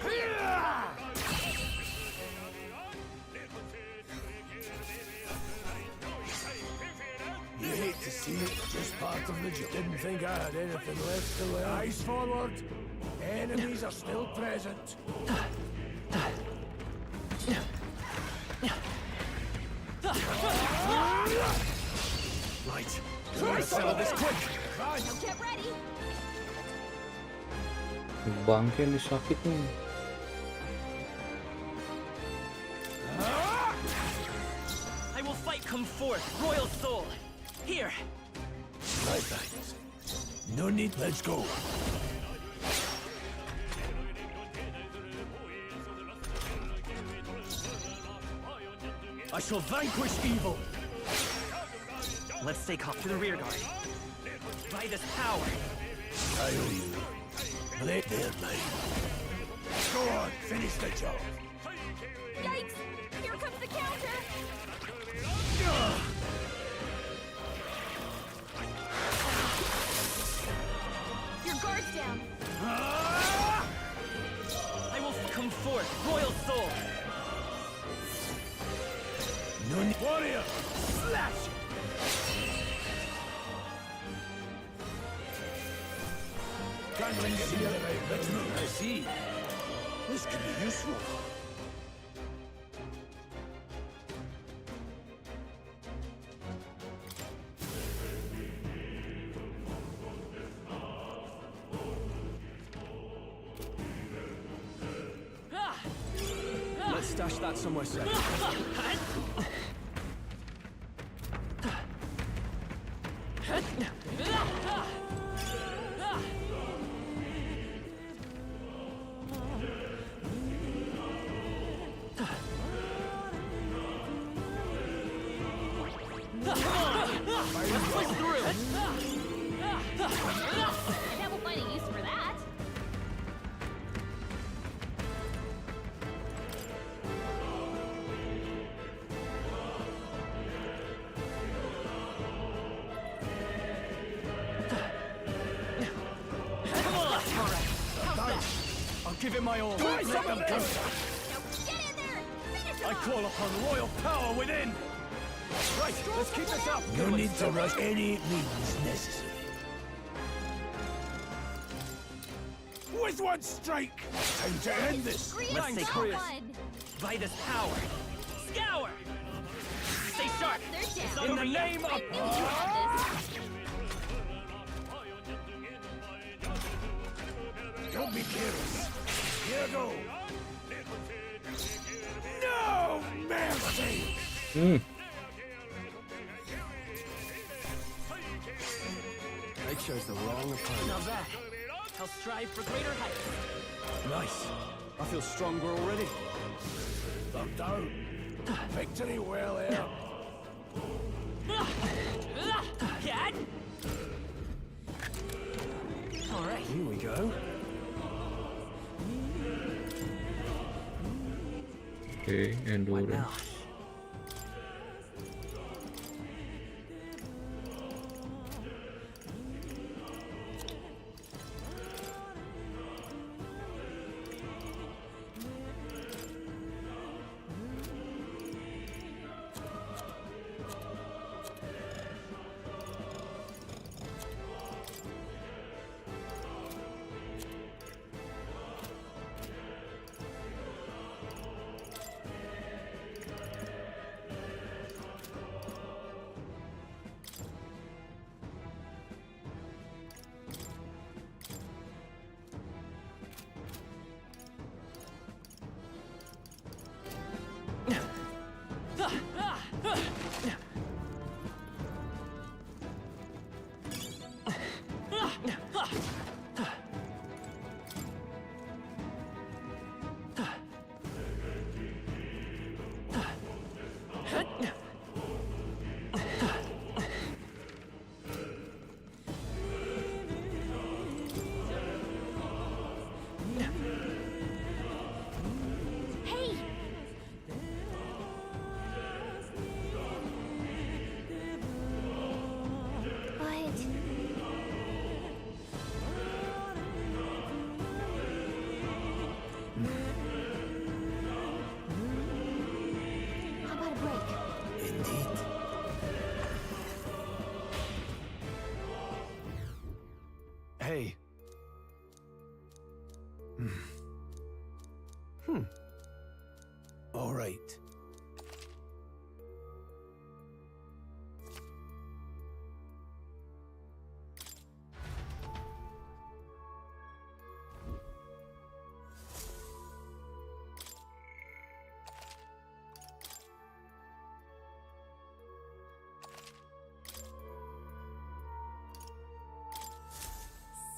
You hate to see it, just part of the job. Didn't think I had anything left to learn. Eyes forward. Enemies are still present. Right. Let's settle this quick. Now get ready. Bangke ini sakit nih. I will fight come forth, royal soul. Here. Right, thanks. No need, let's go. I shall vanquish evil. Let's stay calm to the rear guard. By this power. I owe you. Let their mine. Go on, finish the job. Yikes! Here comes the counter. Your guard's down. I will come forth, royal soul. No need. Warrior! Slash! Gunling is here. Let's move. I see. This could be useful. Let's stash that somewhere safe. Let's push through. That will find a use for that. Come on. All right. How's that? I'll give it my all. Now get in there. Finish I him call upon royal power within. Right, let's keep this up. No need to rush. Any means necessary. With one strike! Time to end this! Let's stay calm. By this power. Scour. Stay sharp. It's not In over the yet. name of... Don't be careless. Here I go. No mercy! They chose the wrong opponent. Not bad. I'll strive for greater heights. Nice. I feel stronger already. Thumbed out. Victory well earned. Cat. All right. Here we go. Okay, endurance. Now. Hey. All right.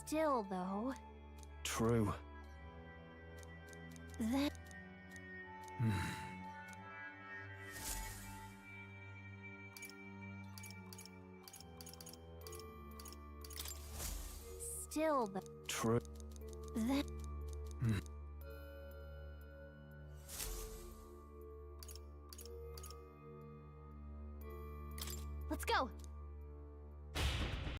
Still, though, True. that still, the True. that let's go.